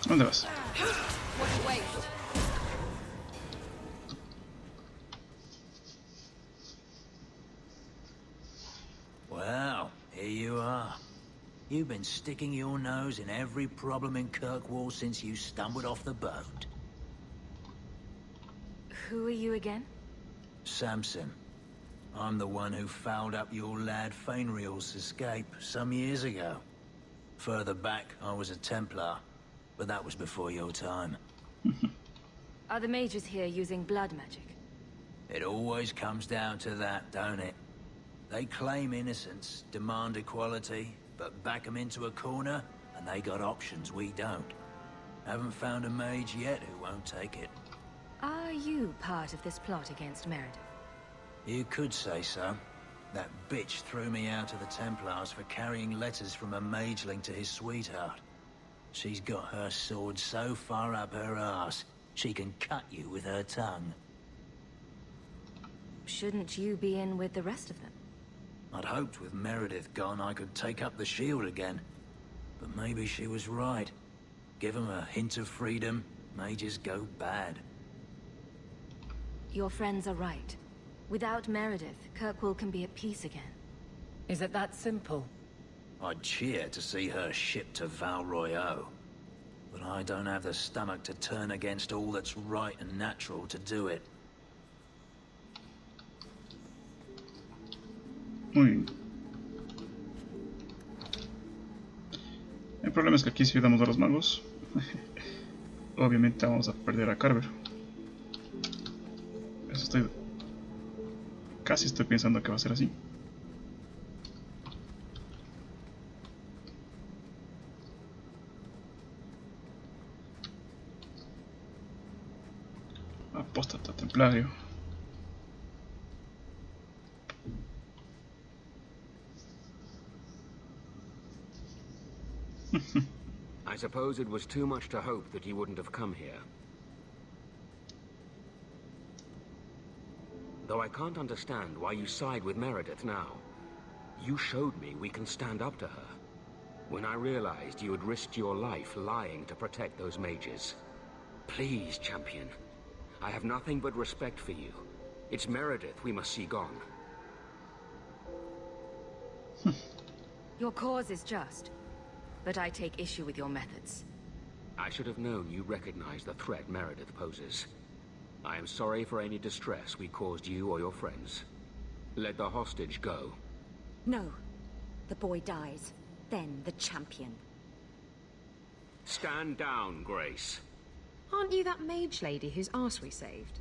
¿Dónde vas? Well, here you are. You've been sticking your nose in every problem in Kirkwall since you stumbled off the boat. Who are you again? Samson. I'm the one who fouled up your lad Fainriel's escape some years ago. Further back, I was a Templar, but that was before your time. Are the mages here using blood magic? It always comes down to that, don't it? They claim innocence, demand equality, but back them into a corner, and they got options we don't. Haven't found a mage yet who won't take it. Are you part of this plot against Meredith? You could say so. That bitch threw me out of the Templars for carrying letters from a mageling to his sweetheart. She's got her sword so far up her arse, she can cut you with her tongue. Shouldn't you be in with the rest of them? I'd hoped with Meredith gone I could take up the shield again. But maybe she was right. Give them a hint of freedom, mages go bad. Your friends are right. Without Meredith, Kirkwall can be at peace again. Is it that simple? I'd cheer to see her shipped to Val Royeaux. But I don't have the stomach to turn against all that's right and natural to do it. Muy bien. El problema es que aquí si ayudamos a los magos, obviamente vamos a perder a Carver. Eso casi estoy pensando que va a ser así. Apóstata templario. I suppose it was too much to hope that you wouldn't have come here. Though I can't understand why you side with Meredith now. You showed me we can stand up to her. When I realized you had risked your life lying to protect those mages. Please, champion. I have nothing but respect for you. It's Meredith we must see gone. Your cause is just, but I take issue with your methods. I should have known you recognized the threat Meredith poses. I am sorry for any distress we caused you or your friends. Let the hostage go. No. The boy dies. Then the champion. Stand down, Grace. Aren't you that mage lady whose arse we saved?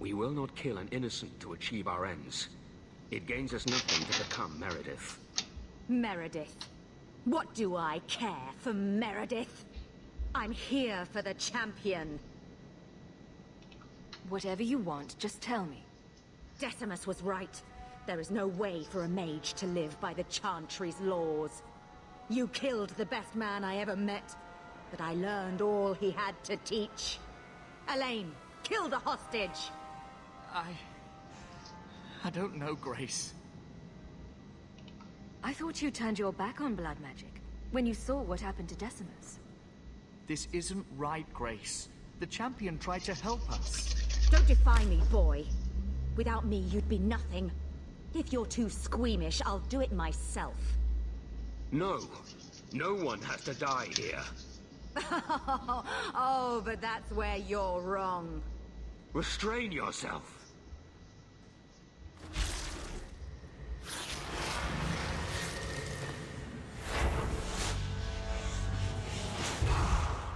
We will not kill an innocent to achieve our ends. It gains us nothing to become Meredith. Meredith. What do I care for Meredith? I'm here for the champion. Whatever you want, just tell me. Decimus was right. There is no way for a mage to live by the Chantry's laws. You killed the best man I ever met, but I learned all he had to teach. Elaine, kill the hostage! I don't know, Grace. I thought you turned your back on blood magic when you saw what happened to Decimus. This isn't right, Grace. The champion tried to help us. Don't defy me, boy. Without me, you'd be nothing. If you're too squeamish, I'll do it myself. No. No one has to die here. Oh, but that's where you're wrong. Restrain yourself.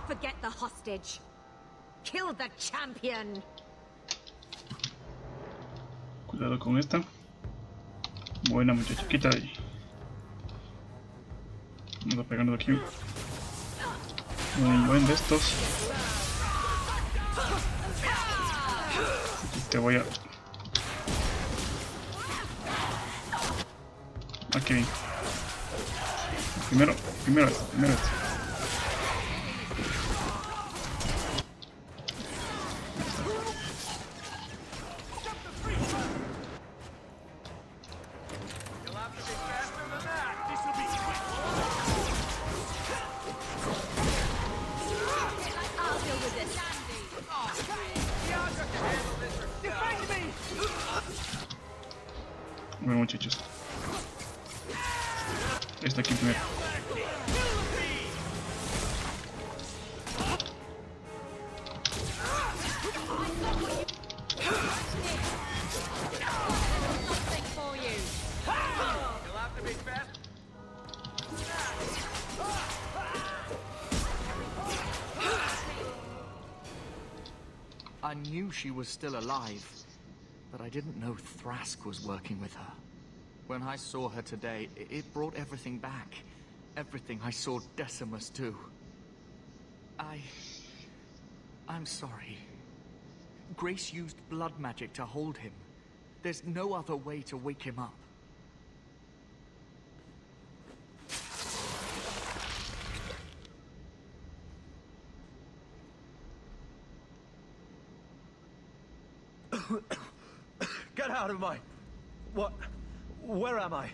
Forget the hostage. Kill the champion. Cuidado con esta. Buena muchacha, quita de ahí. Vamos a pegarnos aquí. Un buen de estos. Y te voy a... Aquí. Primero esto. Bueno, muchachos. Esta aquí primero. I knew she was still alive, but I didn't know Thrask was working with her. When I saw her today, it brought everything back. Everything I saw Decimus do. I'm sorry. Grace used blood magic to hold him. There's no other way to wake him up. Get out of my... What? Where am I?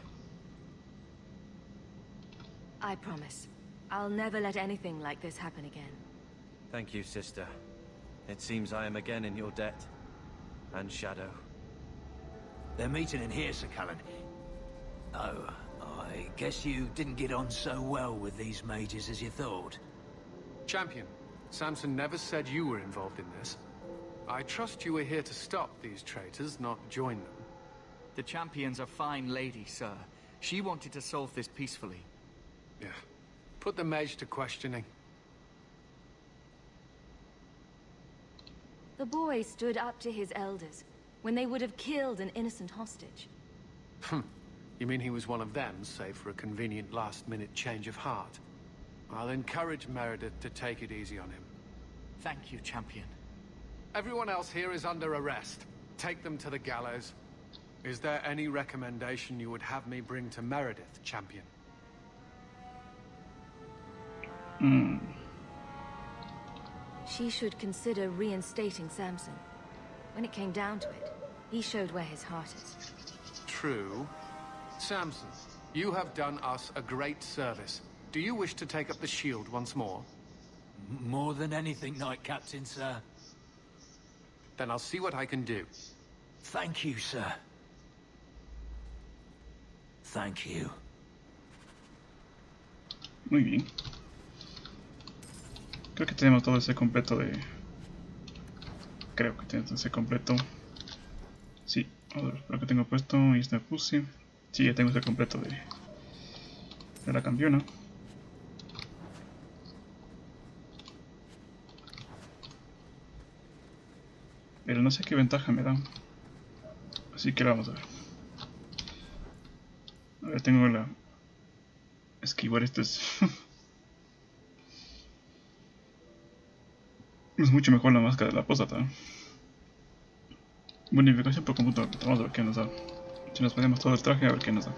I promise. I'll never let anything like this happen again. Thank you, sister. It seems I am again in your debt. And Shadow. They're meeting in here, Sir Callan. Oh, I guess you didn't get on so well with these mages as you thought. Champion, Samson never said you were involved in this. I trust you were here to stop these traitors, not join them. The Champion's a fine lady, sir. She wanted to solve this peacefully. Yeah. Put the mage to questioning. The boy stood up to his elders when they would have killed an innocent hostage. You mean he was one of them, save for a convenient last-minute change of heart? I'll encourage Meredith to take it easy on him. Thank you, Champion. Everyone else here is under arrest. Take them to the gallows. Is there any recommendation you would have me bring to Meredith, Champion? She should consider reinstating Samson. When it came down to it, he showed where his heart is. True. Samson, you have done us a great service. Do you wish to take up the shield once more? More than anything, Knight Captain, sir. Then I'll see what I can do. Thank you, sir. Thank you. Muy bien. Creo que tenemos todo ese completo de... Creo que tenemos ese completo. Sí, a ver, lo que tengo puesto y este puse. Sí, ya tengo ese completo de la campeona. Pero no sé qué ventaja me da. Así que la vamos a ver. A ver, tengo la... Esquivar esto es... es mucho mejor la máscara de la posata. Bonificación por computador. Vamos a ver qué nos da. Si nos ponemos todo el traje, a ver qué nos da.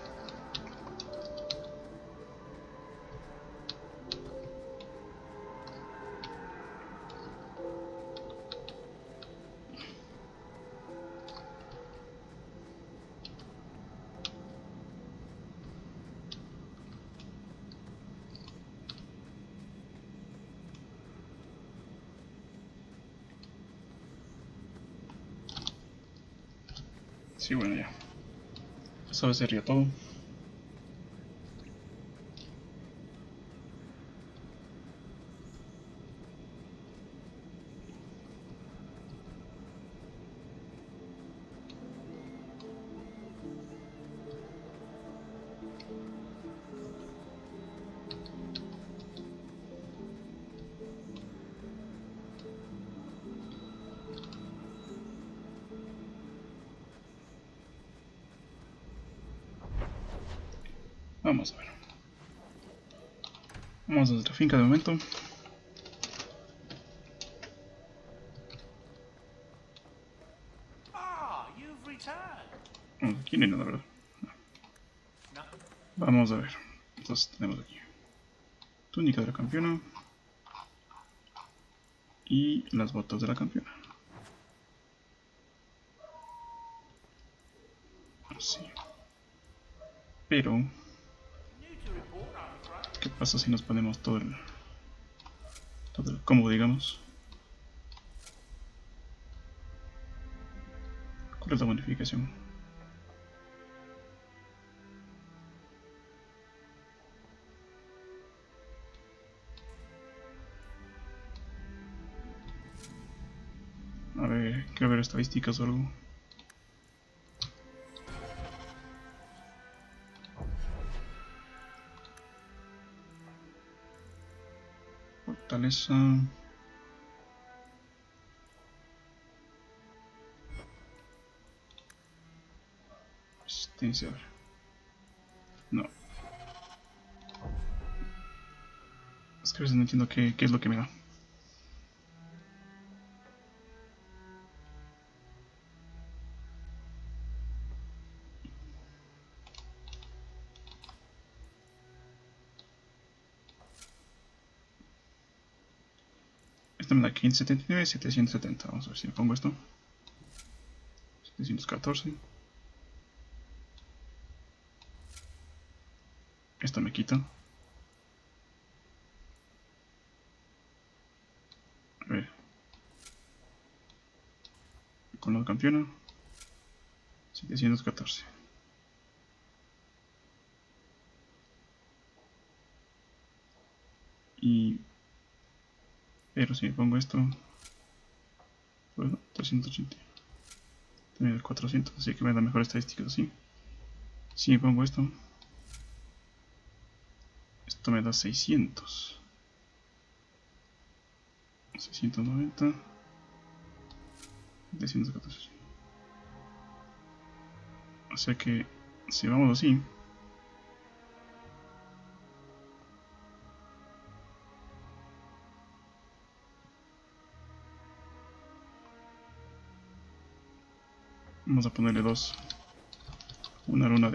Sí, bueno, ya. Eso sería todo. Vamos a ver. Vamos a nuestra finca de momento. Ah, you've returned. Aquí no hay nada, ¿verdad? No, Vamos a ver. Entonces tenemos aquí túnica de la campeona y las botas de la campeona. Así. Pero ¿qué pasa si nos ponemos todo el combo, digamos? ¿Cuál es la bonificación? A ver, quiero ver estadísticas o algo. Fortaleza. Resistencia. No. Es que a veces no entiendo qué es lo que me da. Esta me da 579, 770. Vamos a ver si me pongo esto. 714. Esta me quita. A ver. Con la campeona. 714. Pero si me pongo esto, bueno, 380. También el 400, así que me da mejor estadísticas así. Si me pongo esto me da 600. 690. 714. O sea que si vamos así, vamos a ponerle una runa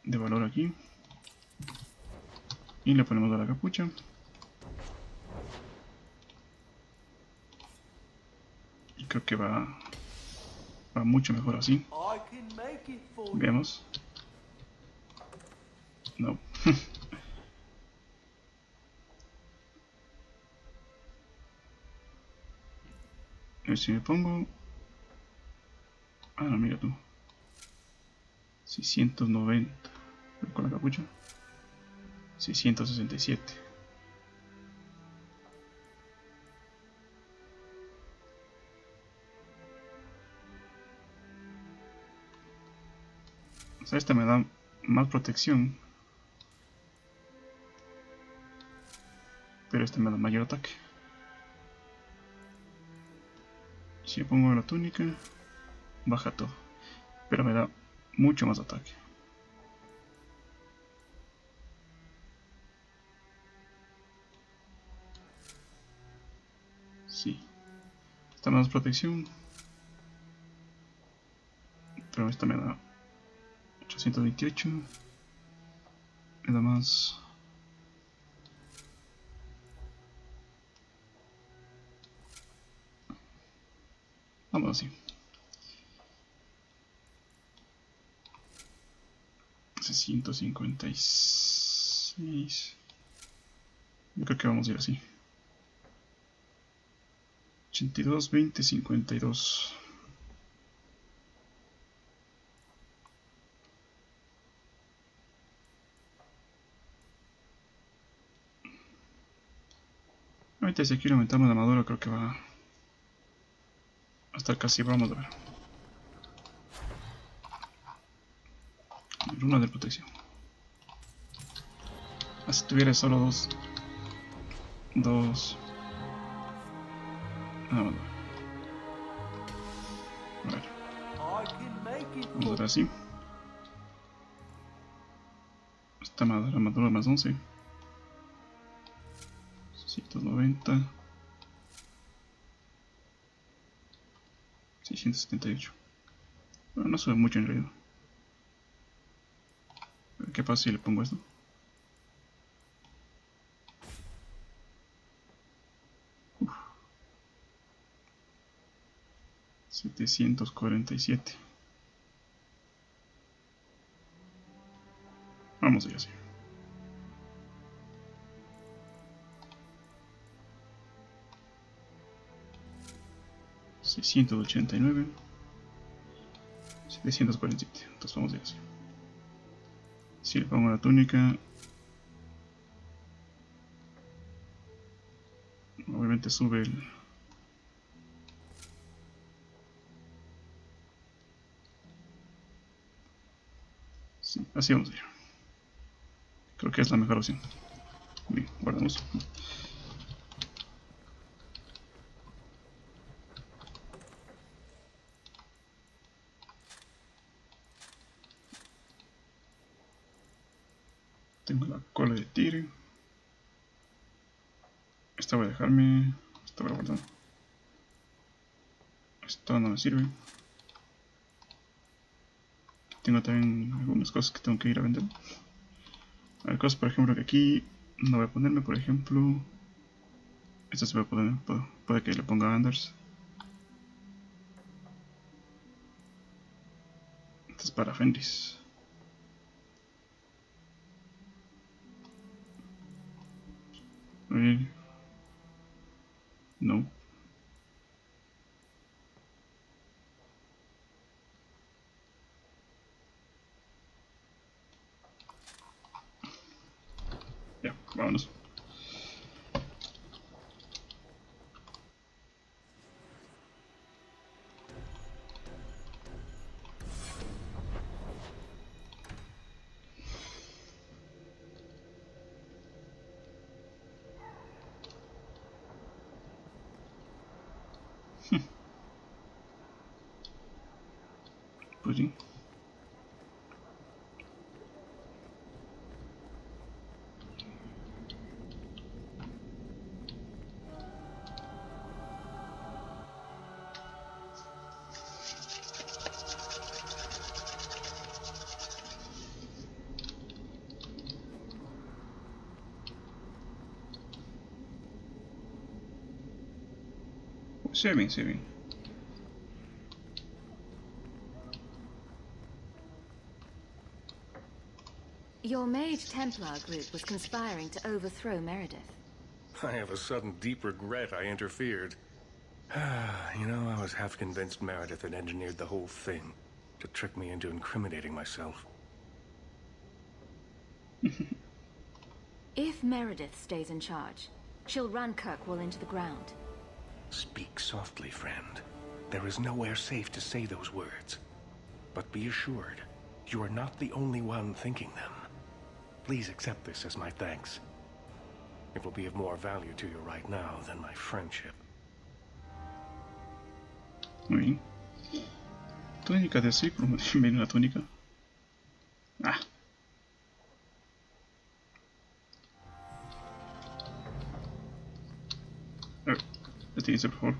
de valor aquí y le ponemos a la capucha. Y creo que va mucho mejor así. Veamos. No. A ver si me pongo. Ah, no, mira tú. 690. Con la capucha. 667. O sea, esta me da más protección. Pero esta me da mayor ataque. Si me pongo la túnica, baja todo. Pero me da mucho más ataque. Sí. Esta más protección. Pero esta me da 828. Me da más. Vamos así. 156. Yo creo que vamos a ir así. 82, 20, 52. Ahorita si aquí le aumentamos la armadura, creo que va a estar casi. Vamos a ver. Runa de protección. Si tuviera solo dos. Vamos a ver. Vamos a ver así. Esta armadura más 11. 690. 678. Bueno, no sube mucho en realidad. ¿Qué pasa si le pongo esto? Uf. 747. Vamos a ir así. $689. 747. Entonces vamos a ir así. Si le pongo la túnica, obviamente sube el... Sí, así vamos a ir. Creo que es la mejor opción. Bien, guardamos. Tengo la cola de tigre. Esta voy a dejarme. Esta voy a guardar. Esto no me sirve. Tengo también algunas cosas que tengo que ir a vender. Hay cosas, por ejemplo, que aquí no voy a ponerme, por ejemplo. Esta se va a poner. Puede que le ponga Anders. Esta es para Fenris. No. Ya, vámonos. Pues sí. Se ve bien, se ve bien. Your Mage Templar group was conspiring to overthrow Meredith. I have a sudden deep regret I interfered. You know, I was half convinced Meredith had engineered the whole thing to trick me into incriminating myself. If Meredith stays in charge, she'll run Kirkwall into the ground. Speak softly, friend. There is nowhere safe to say those words. But be assured, you are not the only one thinking them. Please accept this as my thanks. It will be of more value to you right now than my friendship. Muy bien. Túnica de así, como viene la túnica. Ah. A ver, detínse por favor.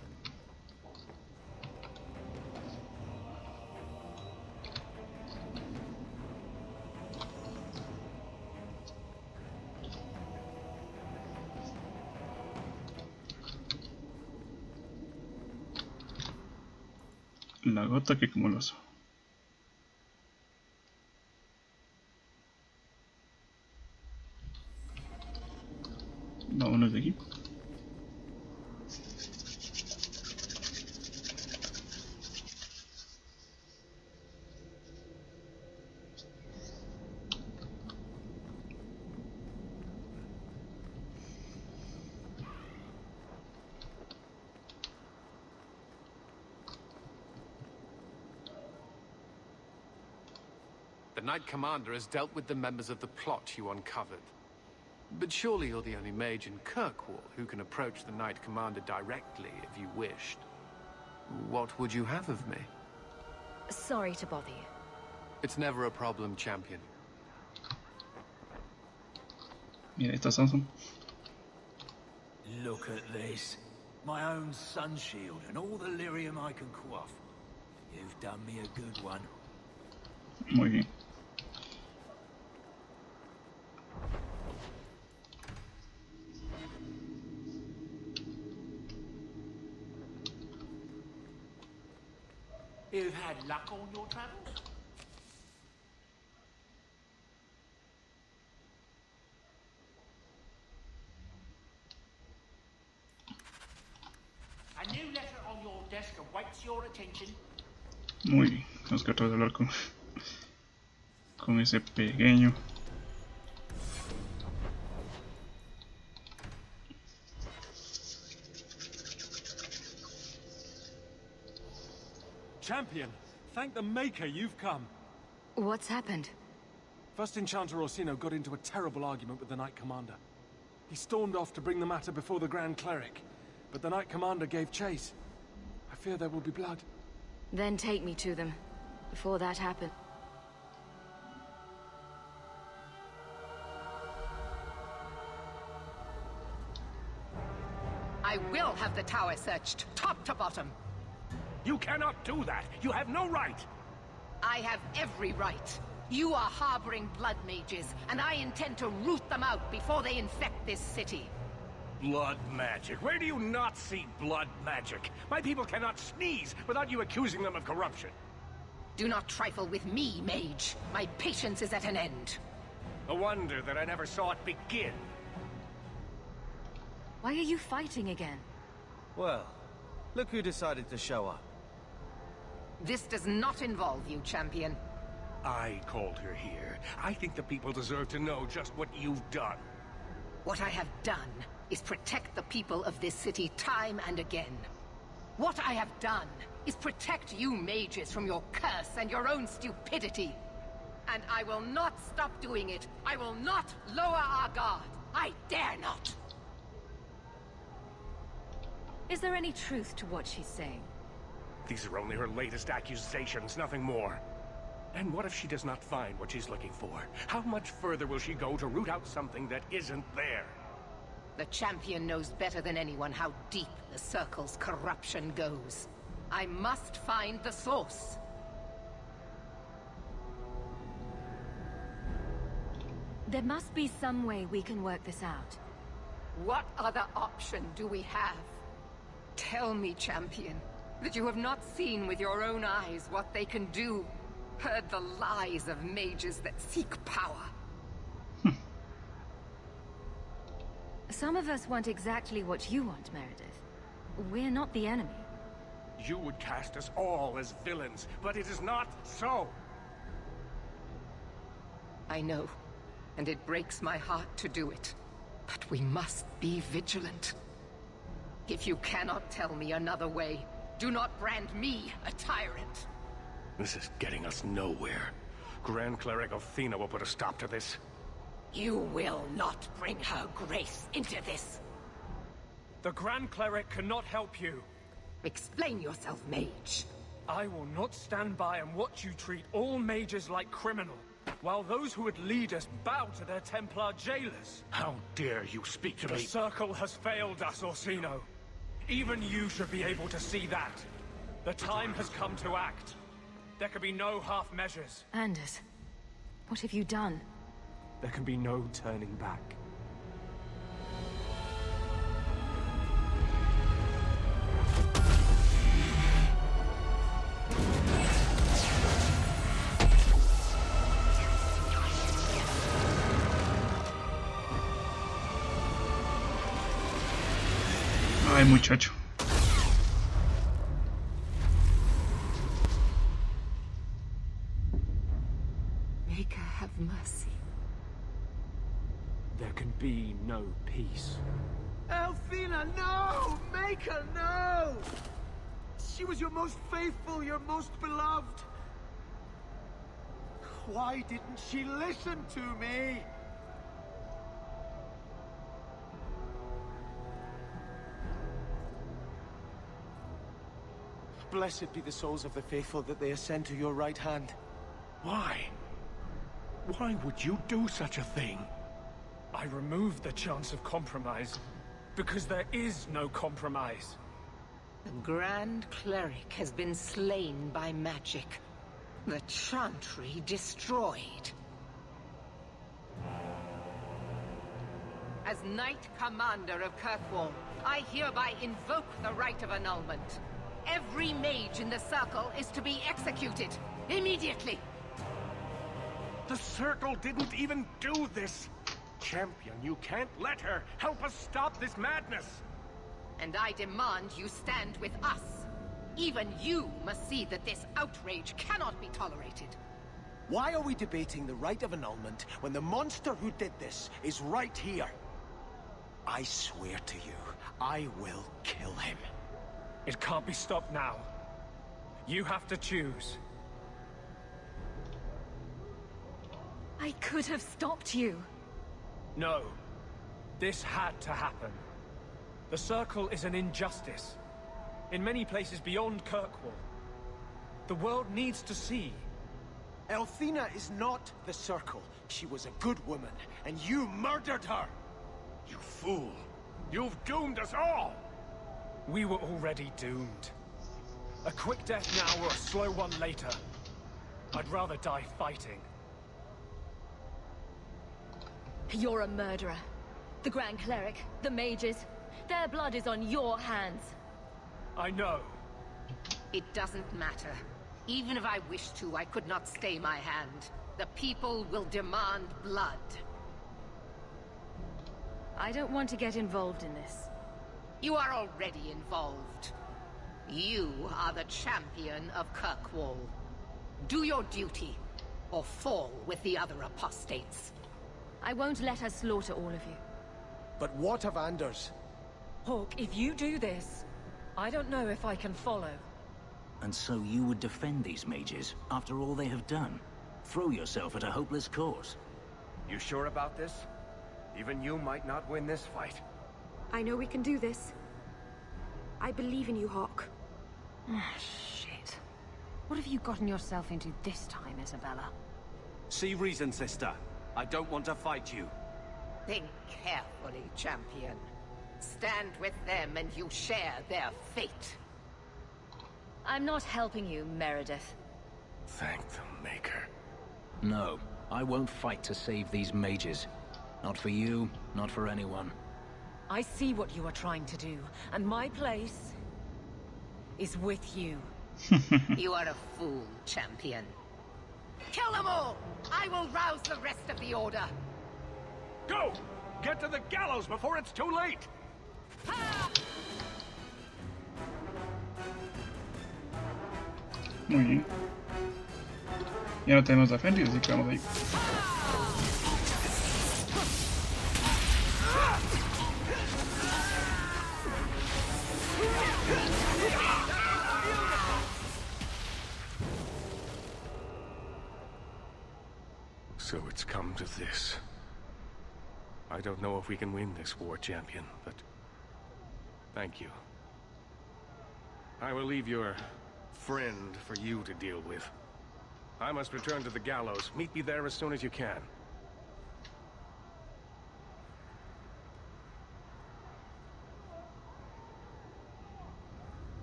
La gota que como el oso. Vámonos de aquí. The Knight Commander has dealt with the members of the plot you uncovered. But surely you're the only mage in Kirkwall who can approach the Knight Commander directly if you wished. What would you have of me? Sorry to bother you. It's never a problem, champion. Mira, esta Samson. Look at this. My own sun shield and all the lyrium I can quaff. You've done me a good one. Muy bien. You've had luck on your travels? A new letter on your desk awaits your attention. Muy bien, tenemos que tratar de hablar con ese pequeño. Champion, thank the Maker you've come. What's happened? First Enchanter Orsino got into a terrible argument with the Knight Commander. He stormed off to bring the matter before the Grand Cleric, but the Knight Commander gave chase. I fear there will be blood. Then take me to them, before that happened. I will have the tower searched, top to bottom. You cannot do that. You have no right. I have every right. You are harboring blood mages, and I intend to root them out before they infect this city. Blood magic? Where do you not see blood magic? My people cannot sneeze without you accusing them of corruption. Do not trifle with me, mage. My patience is at an end. A wonder that I never saw it begin. Why are you fighting again? Well, look who decided to show up. This does not involve you, champion. I called her here. I think the people deserve to know just what you've done. What I have done is protect the people of this city time and again. What I have done is protect you mages from your curse and your own stupidity. And I will not stop doing it. I will not lower our guard. I dare not. Is there any truth to what she's saying? These are only her latest accusations, nothing more. And what if she does not find what she's looking for? How much further will she go to root out something that isn't there? The champion knows better than anyone how deep the Circle's corruption goes. I must find the source. There must be some way we can work this out. What other option do we have? Tell me, champion, that you have not seen with your own eyes what they can do. Heard the lies of mages that seek power. Some of us want exactly what you want, Meredith. We're not the enemy. You would cast us all as villains, but it is not so. I know, and it breaks my heart to do it. But we must be vigilant. If you cannot tell me another way, do not brand me a tyrant. This is getting us nowhere. Grand Cleric Athena will put a stop to this. You will not bring her grace into this. The Grand Cleric cannot help you. Explain yourself, mage. I will not stand by and watch you treat all mages like criminal, while those who would lead us bow to their Templar jailers. How dare you speak to me? The Circle has failed us, Orsino. Even you should be able to see that. The time has come to act. There can be no half measures. Anders, what have you done? There can be no turning back. Ay, muchacho. Maker, have mercy. There can be no peace. Athena, no! Maker, no! She was your most faithful, your most beloved. Why didn't she listen to me? Blessed be the souls of the faithful that they ascend to your right hand. Why? Why would you do such a thing? I removed the chance of compromise, because there is no compromise. The Grand Cleric has been slain by magic. The Chantry destroyed. As Knight Commander of Kirkwall, I hereby invoke the right of annulment. Every mage in the circle is to be executed. Immediately. The Circle didn't even do this! Champion, you can't let her! Help us stop this madness! And I demand you stand with us. Even you must see that this outrage cannot be tolerated. Why are we debating the right of annulment when the monster who did this is right here? I swear to you, I will kill him. It can't be stopped now. You have to choose. I could have stopped you. No. This had to happen. The Circle is an injustice. In many places beyond Kirkwall. The world needs to see. Elthina is not the Circle. She was a good woman, and you murdered her! You fool! You've doomed us all! We were already doomed. A quick death now or a slow one later. I'd rather die fighting. You're a murderer. The Grand Cleric, the mages, their blood is on your hands. I know. It doesn't matter. Even if I wished to, I could not stay my hand. The people will demand blood. I don't want to get involved in this. You are already involved. You are the champion of Kirkwall. Do your duty, or fall with the other apostates. I won't let her slaughter all of you. But what of Anders? Hawk, if you do this, I don't know if I can follow. And so you would defend these mages, after all they have done? Throw yourself at a hopeless cause? You sure about this? Even you might not win this fight. I know we can do this. I believe in you, Hawk. Shit. What have you gotten yourself into this time, Isabella? See reason, sister. I don't want to fight you. Think carefully, champion. Stand with them and you share their fate. I'm not helping you, Meredith. Thank the Maker. No, I won't fight to save these mages. Not for you, not for anyone. I see what you are trying to do, and my place is with you. You are a fool, champion. Kill them all! I will rouse the rest of the Order. Go! Get to the gallows before it's too late! Muy bien. Ya no tenemos defensa, así que vamos ahí. So it's come to this. I don't know if we can win this war, champion, but thank you. I will leave your friend for you to deal with. I must return to the gallows. Meet me there as soon as you can.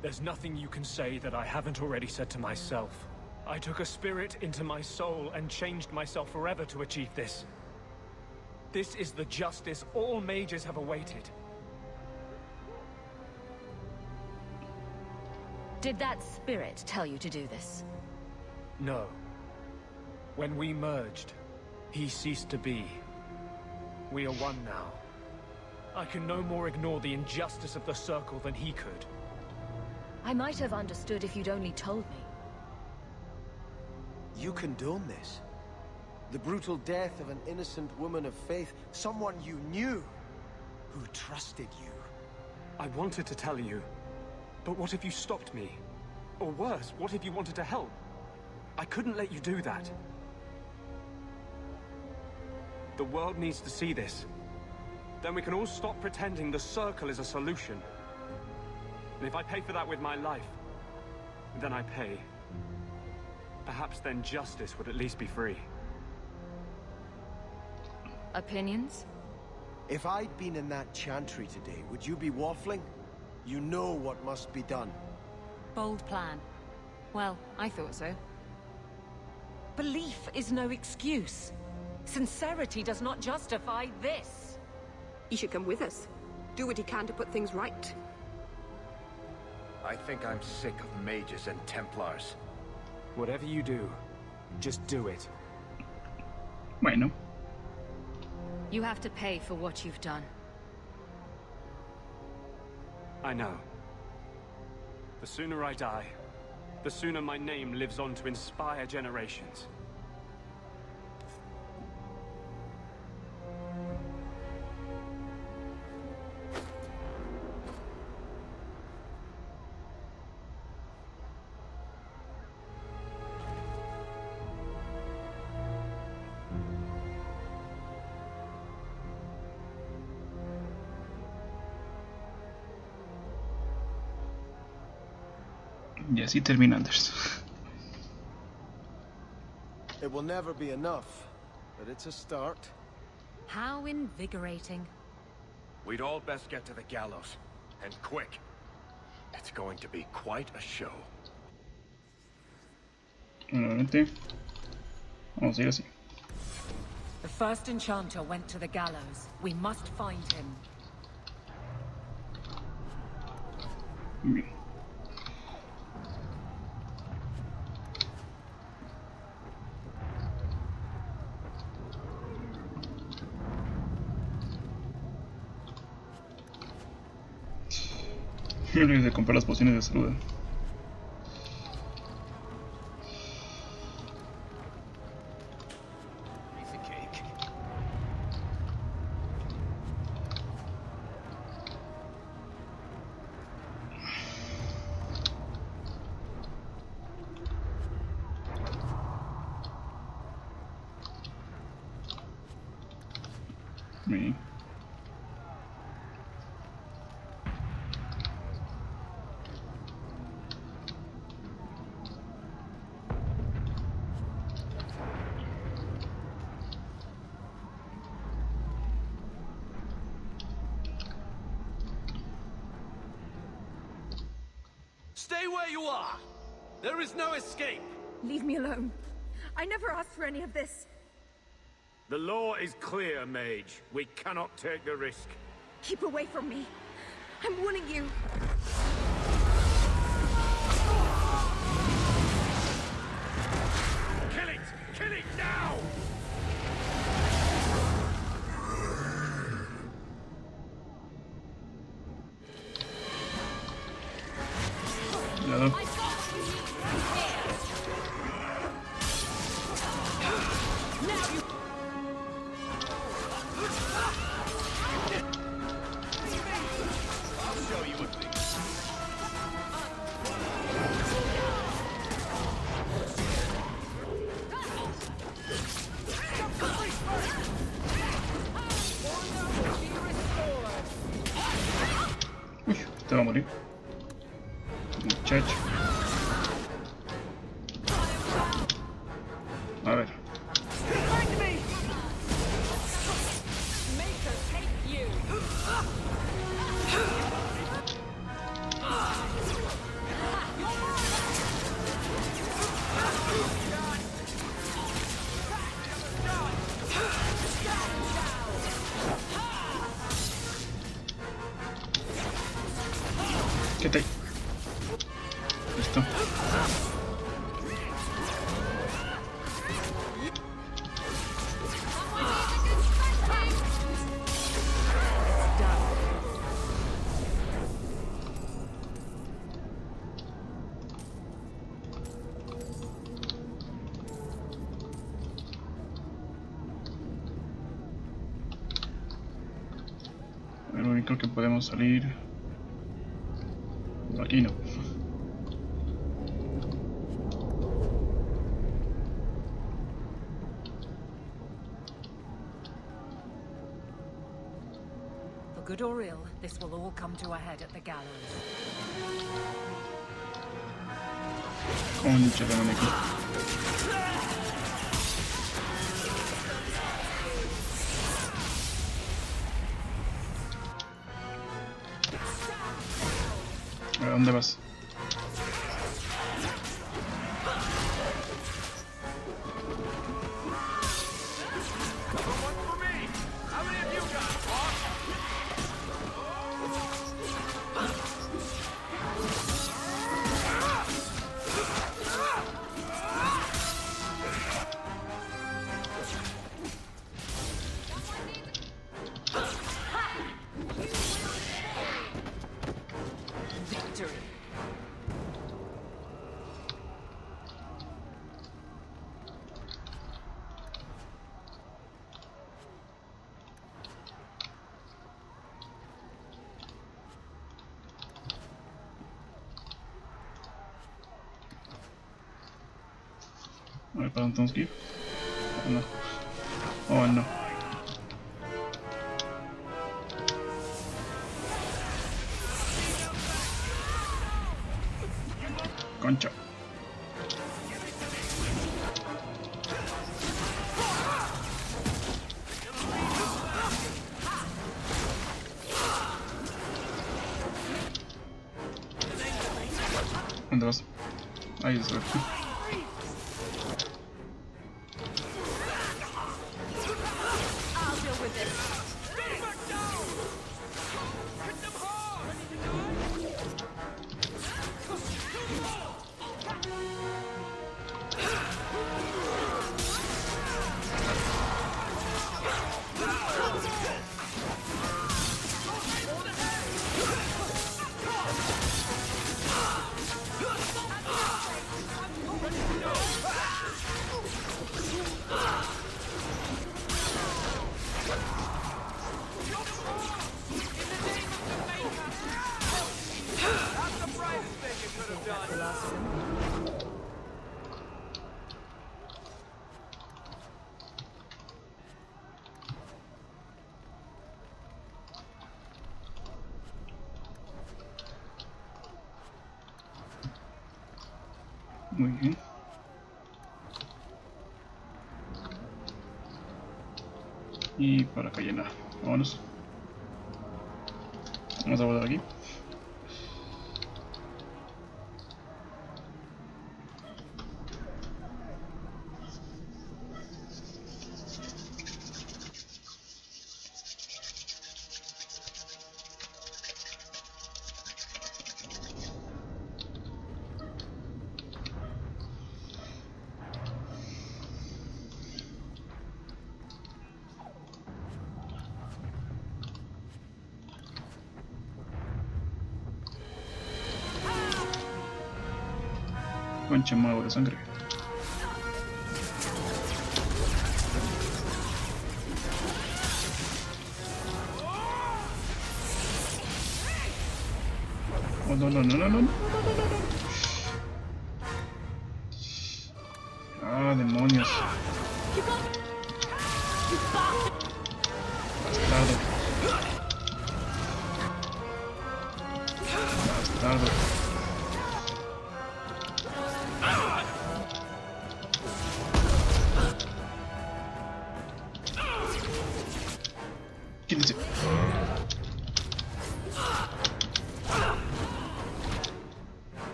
There's nothing you can say that I haven't already said to myself. I took a spirit into my soul and changed myself forever to achieve this. This is the justice all mages have awaited. Did that spirit tell you to do this? No. When we merged, he ceased to be. We are one now. I can no more ignore the injustice of the Circle than he could. I might have understood if you'd only told me. You condone this? The brutal death of an innocent woman of faith, someone you knew, who trusted you. I wanted to tell you, but what if you stopped me? Or worse, what if you wanted to help? I couldn't let you do that. The world needs to see this. Then we can all stop pretending the Circle is a solution. And if I pay for that with my life, then I pay. Perhaps then justice would at least be free. Opinions? If I'd been in that chantry today, would you be waffling? You know what must be done. Bold plan. Well, I thought so. Belief is no excuse. Sincerity does not justify this. He should come with us. Do what he can to put things right. I think I'm sick of mages and Templars. Whatever you do, just do it. Bueno. You have to pay for what you've done. I know. The sooner I die, the sooner my name lives on to inspire generations. Y así termina Anders. It will never be enough, but it's a start. How invigorating. We'd all best get to the gallows, and quick. It's going to be quite a show. Nuevamente, vamos a ir así. The first enchanter went to the gallows. We must find him. Bien. Me olvidé de comprar las pociones de salud. Bien. Stay where you are! There is no escape! Leave me alone. I never asked for any of this. The law is clear, mage. We cannot take the risk. Keep away from me. I'm warning you. Kill it! Kill it now! No. Uy, te va a morir. Muchacho. A ver. ¿Qué te? Listo. Lo único que podemos salir por aquí no. For good or ill, this will all come to a head at the gallows. Concha de aquí. ¿A dónde vas? A ver, ¿para dónde tenemos que ir? Oh no. Oh no. Concha. ¿Dónde vas? Ahí está. Muy bien. Y para acá ya nada. Vámonos. Vamos a volver aquí. Concha mago de sangre. Oh, no, no, no, no, no. Ah, demonios. Bastardo. Bastardo. Quítense.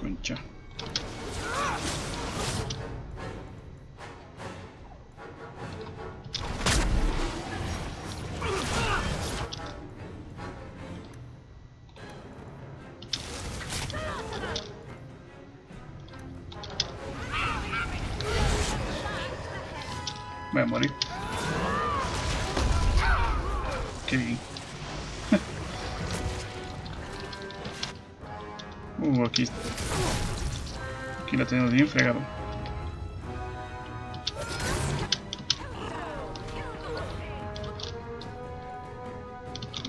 Concha. Voy a morir. Qué bien. Aquí. Aquí la tenemos bien fregado.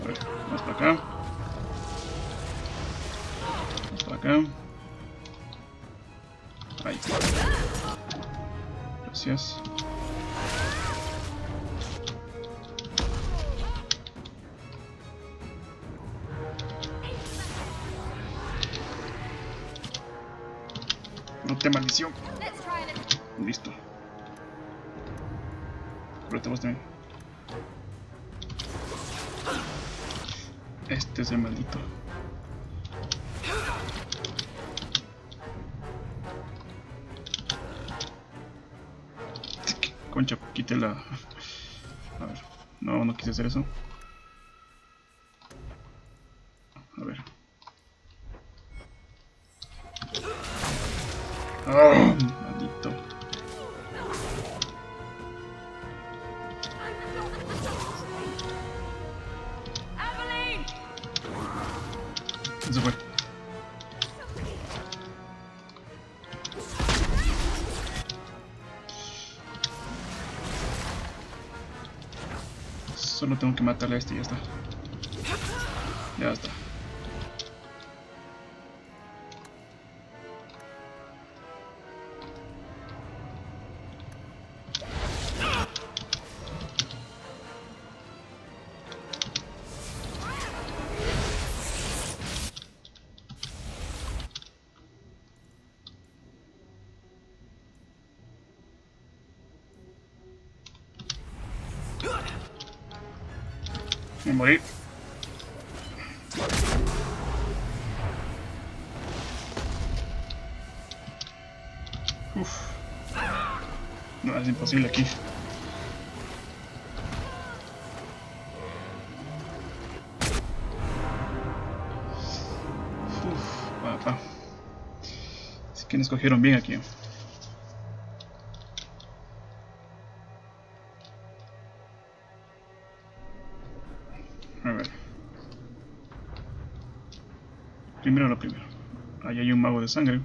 A ver, vamos para acá. Vamos para acá. Ahí. Gracias. Brute maldición. Listo. Brute vos también. Este es el maldito. Concha, quite la... A ver. No, no quise hacer eso. A ver. ¡Oh! Maldito. Se fue. Solo tengo que matarle a este y ya está. Ya está. morir. Uf. No, es imposible aquí. Papá. Así que nos cogieron bien aquí. A ver. Primero lo primero. Ahí hay un mago de sangre.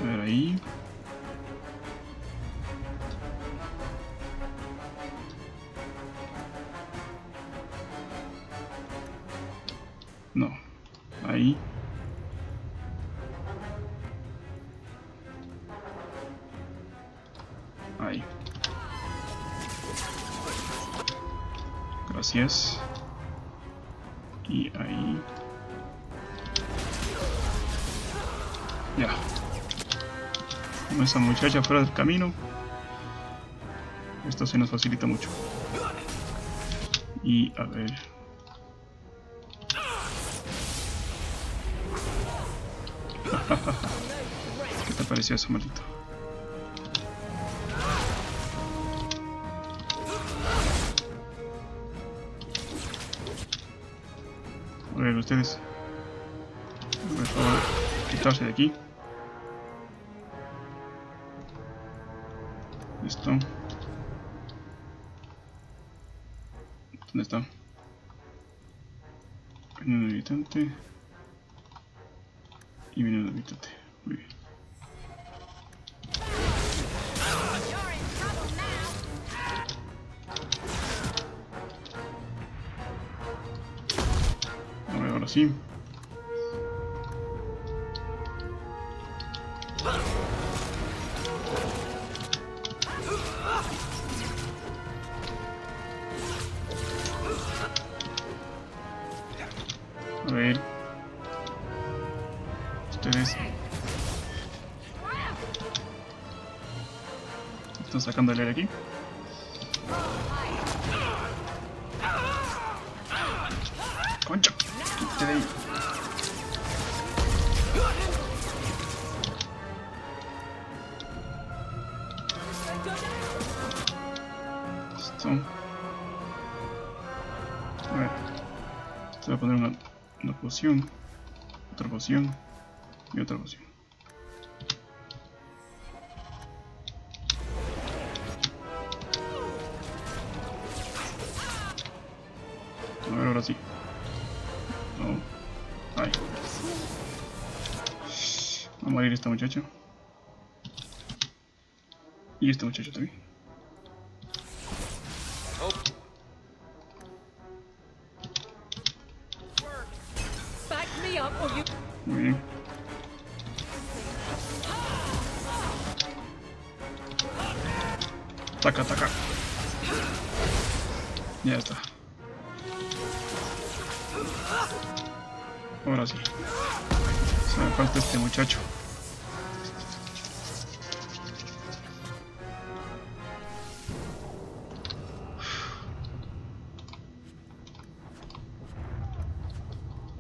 A ver ahí. No. Ahí. Ahí. Gracias. Y ahí. Ya. Con esa muchacha fuera del camino. Esto se nos facilita mucho. Y a ver. ¿Qué te pareció eso, maldito? A ver, ustedes. Por favor, quitarse de aquí. Listo. ¿Dónde está? Viene un habitante. Y viene un habitante. Muy bien. A ver, ahora sí. A ver. Ustedes están sacando el aire aquí. Concha, quítate de ahí. Listo. A ver. Te voy a poner una poción. Otra poción. Y otra poción. A ver, ahora sí. No. Ahí. Va a morir esta muchacha. Y este muchacho también. Muy bien. Taca, taca. Ya está. Ahora sí. Se me falta este muchacho.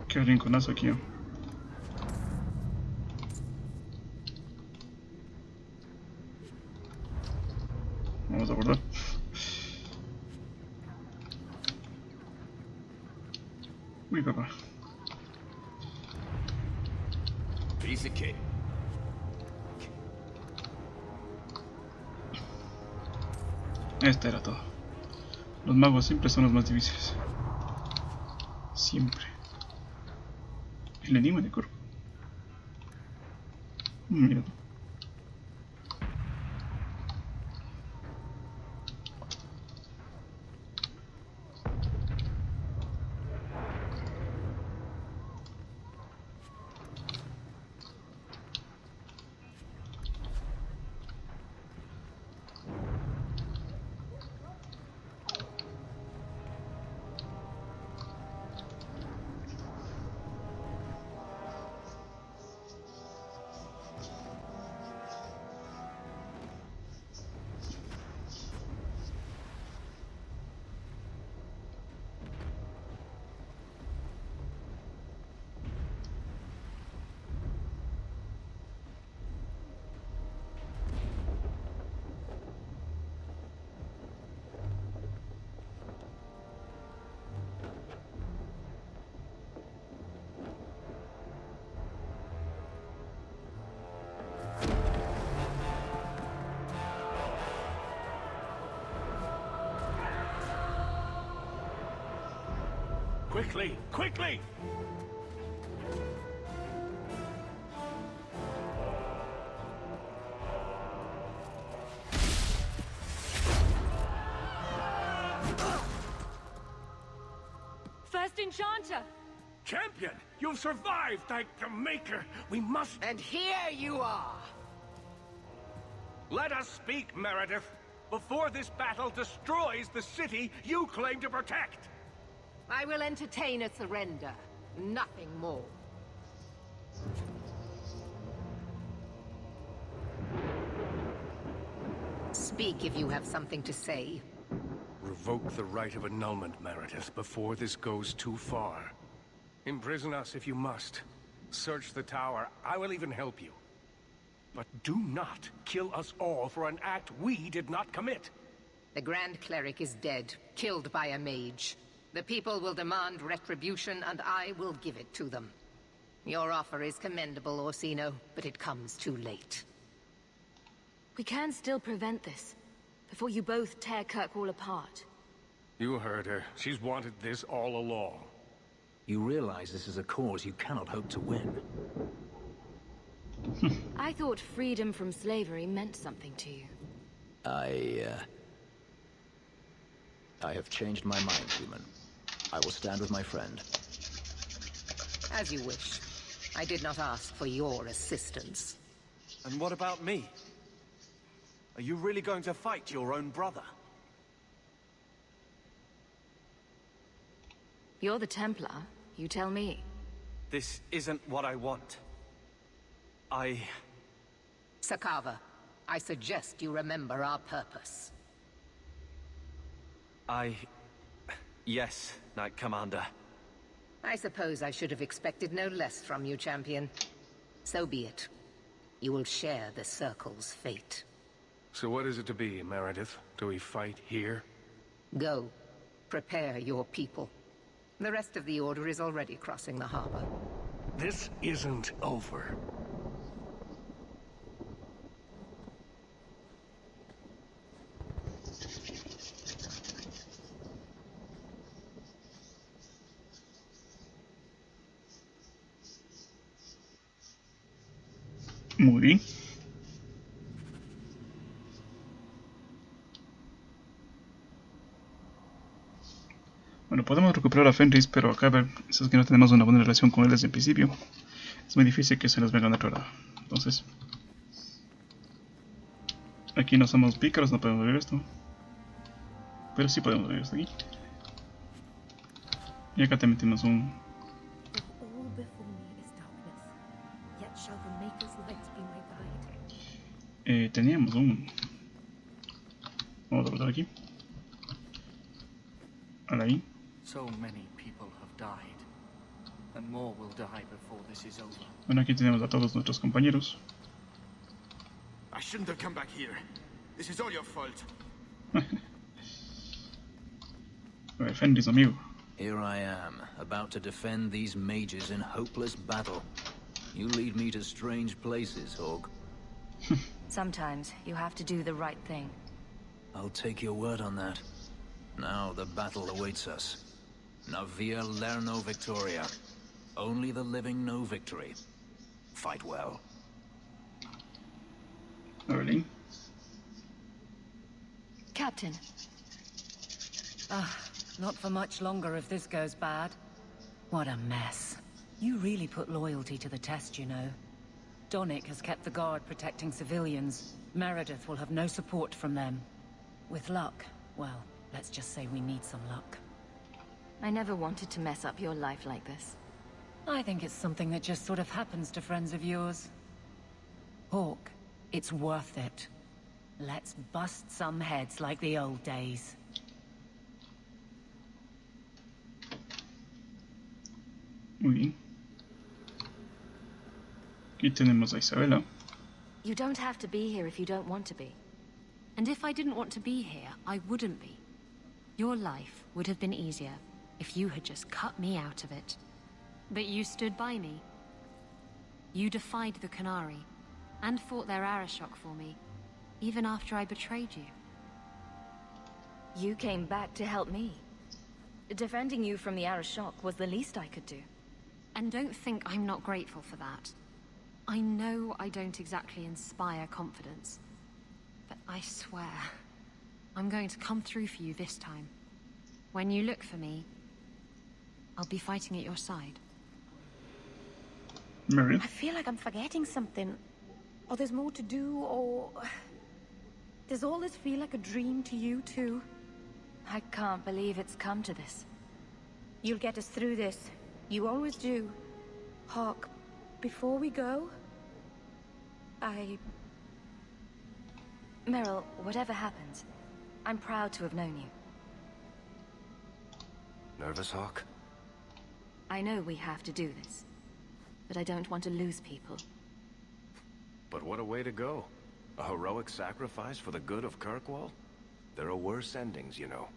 Qué rinconazo aquí. Vamos a abordar. Uy, papá. Piece of cake. Este era todo. Los magos siempre son los más difíciles. Siempre. El enigma de Corifeus. Mira. Quickly, quickly! First Enchanter! Champion, you've survived, thank the Maker. We must... And here you are! Let us speak, Meredith, before this battle destroys the city you claim to protect. I will entertain a surrender, nothing more. Speak if you have something to say. Revoke the right of annulment, Meredith, before this goes too far. Imprison us if you must. Search the tower. I will even help you. But do not kill us all for an act we did not commit. The Grand Cleric is dead, killed by a mage. The people will demand retribution, and I will give it to them. Your offer is commendable, Orsino, but it comes too late. We can still prevent this, before you both tear Kirkwall apart. You heard her. She's wanted this all along. You realize this is a cause you cannot hope to win. I thought freedom from slavery meant something to you. I have changed my mind, human. I will stand with my friend. As you wish. I did not ask for your assistance. And what about me? Are you really going to fight your own brother? You're the Templar. You tell me. This isn't what I want. Sakava, I suggest you remember our purpose. Yes, Knight Commander. I suppose I should have expected no less from you, champion. So be it. You will share the Circle's fate. So what is it to be, Meredith? Do we fight here? Go. Prepare your people. The rest of the Order is already crossing the harbor. This isn't over. Muy bien. Bueno, podemos recuperar a Fenris, pero acá es que no tenemos una buena relación con él desde el principio. Es muy difícil que se nos venga a nuestro lado. Entonces, aquí no somos pícaros, no podemos ver esto. Pero sí podemos ver esto aquí. Y acá también tenemos un... teníamos un... Vamos a botar aquí. Ahí. So many people have died, and more will die before this is over. Bueno, aquí tenemos a todos nuestros compañeros. I shouldn't have come back here. This is all your fault. Fenris, amigo. Here I am, about to defend these mages in hopeless battle. You lead me to strange places, Hog. Sometimes you have to do the right thing. I'll take your word on that. Now the battle awaits us. Navia Lerno Victoria. Only the living know victory. Fight well. Early. Captain. Not for much longer if this goes bad. What a mess. You really put loyalty to the test, you know. Donnic has kept the guard protecting civilians. Meredith will have no support from them. With luck, well, let's just say we need some luck. I never wanted to mess up your life like this. I think it's something that just sort of happens to friends of yours. Hawk, it's worth it. Let's bust some heads like the old days. Muy bien. Aquí tenemos a Isabela. You don't have to be here if you don't want to be. And if I didn't want to be here, I wouldn't be. Your life would have been easier if you had just cut me out of it. But you stood by me. You defied the Qunari, and fought their Arashok for me, even after I betrayed you. You came back to help me. Defending you from the Arashok was the least I could do. And don't think I'm not grateful for that. I know I don't exactly inspire confidence. But I swear, I'm going to come through for you this time. When you look for me, I'll be fighting at your side. Marion? I feel like I'm forgetting something. Or there's more to do, or... Does all this feel like a dream to you, too? I can't believe it's come to this. You'll get us through this. You always do. Hawk, before we go... Meryl, whatever happens, I'm proud to have known you. Nervous, Hawk? I know we have to do this, but I don't want to lose people. But what a way to go. A heroic sacrifice for the good of Kirkwall? There are worse endings, you know.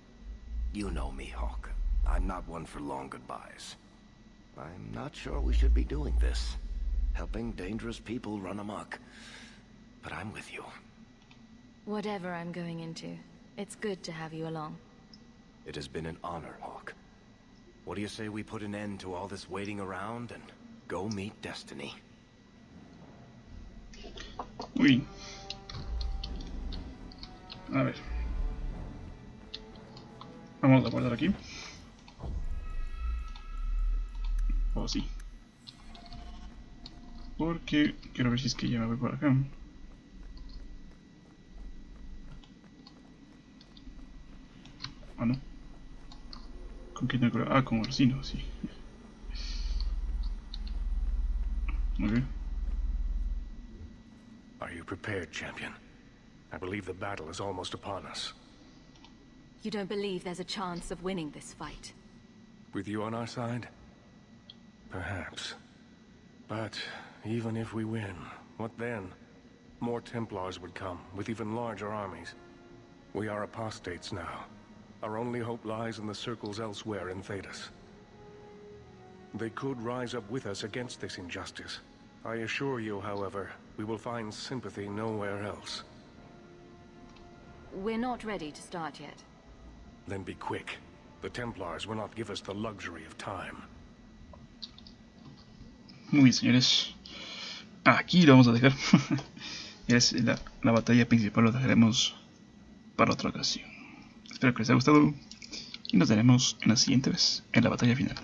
You know me, Hawk. I'm not one for long goodbyes. I'm not sure we should be doing this. Helping dangerous people run amok. But I'm with you. Whatever I'm going into, it's good to have you along. It has been an honor, Hawk. What do you say we put an end to all this waiting around and go meet destiny? Uy. A ver. Vamos a guardar aquí. O sí. Porque quiero ver si es que ya me voy por acá. Ah, no. ¿Con quién tengo que hablar? Ah, con Orsino, sí. Ok. Are you prepared, champion? I believe the battle is almost upon us. You don't believe there's a chance of winning this fight? With you on our side? Perhaps. But even if we win, what then? More Templars would come, with even larger armies. We are apostates now. Our only hope lies in the circles elsewhere in Thedas. They could rise up with us against this injustice. I assure you, however, we will find sympathy nowhere else. We're not ready to start yet. Then be quick. The Templars will not give us the luxury of time. Muy bien, señores. Aquí lo vamos a dejar. Es la batalla principal, lo dejaremos para otra ocasión. Espero que les haya gustado y nos veremos en la siguiente vez, en la batalla final.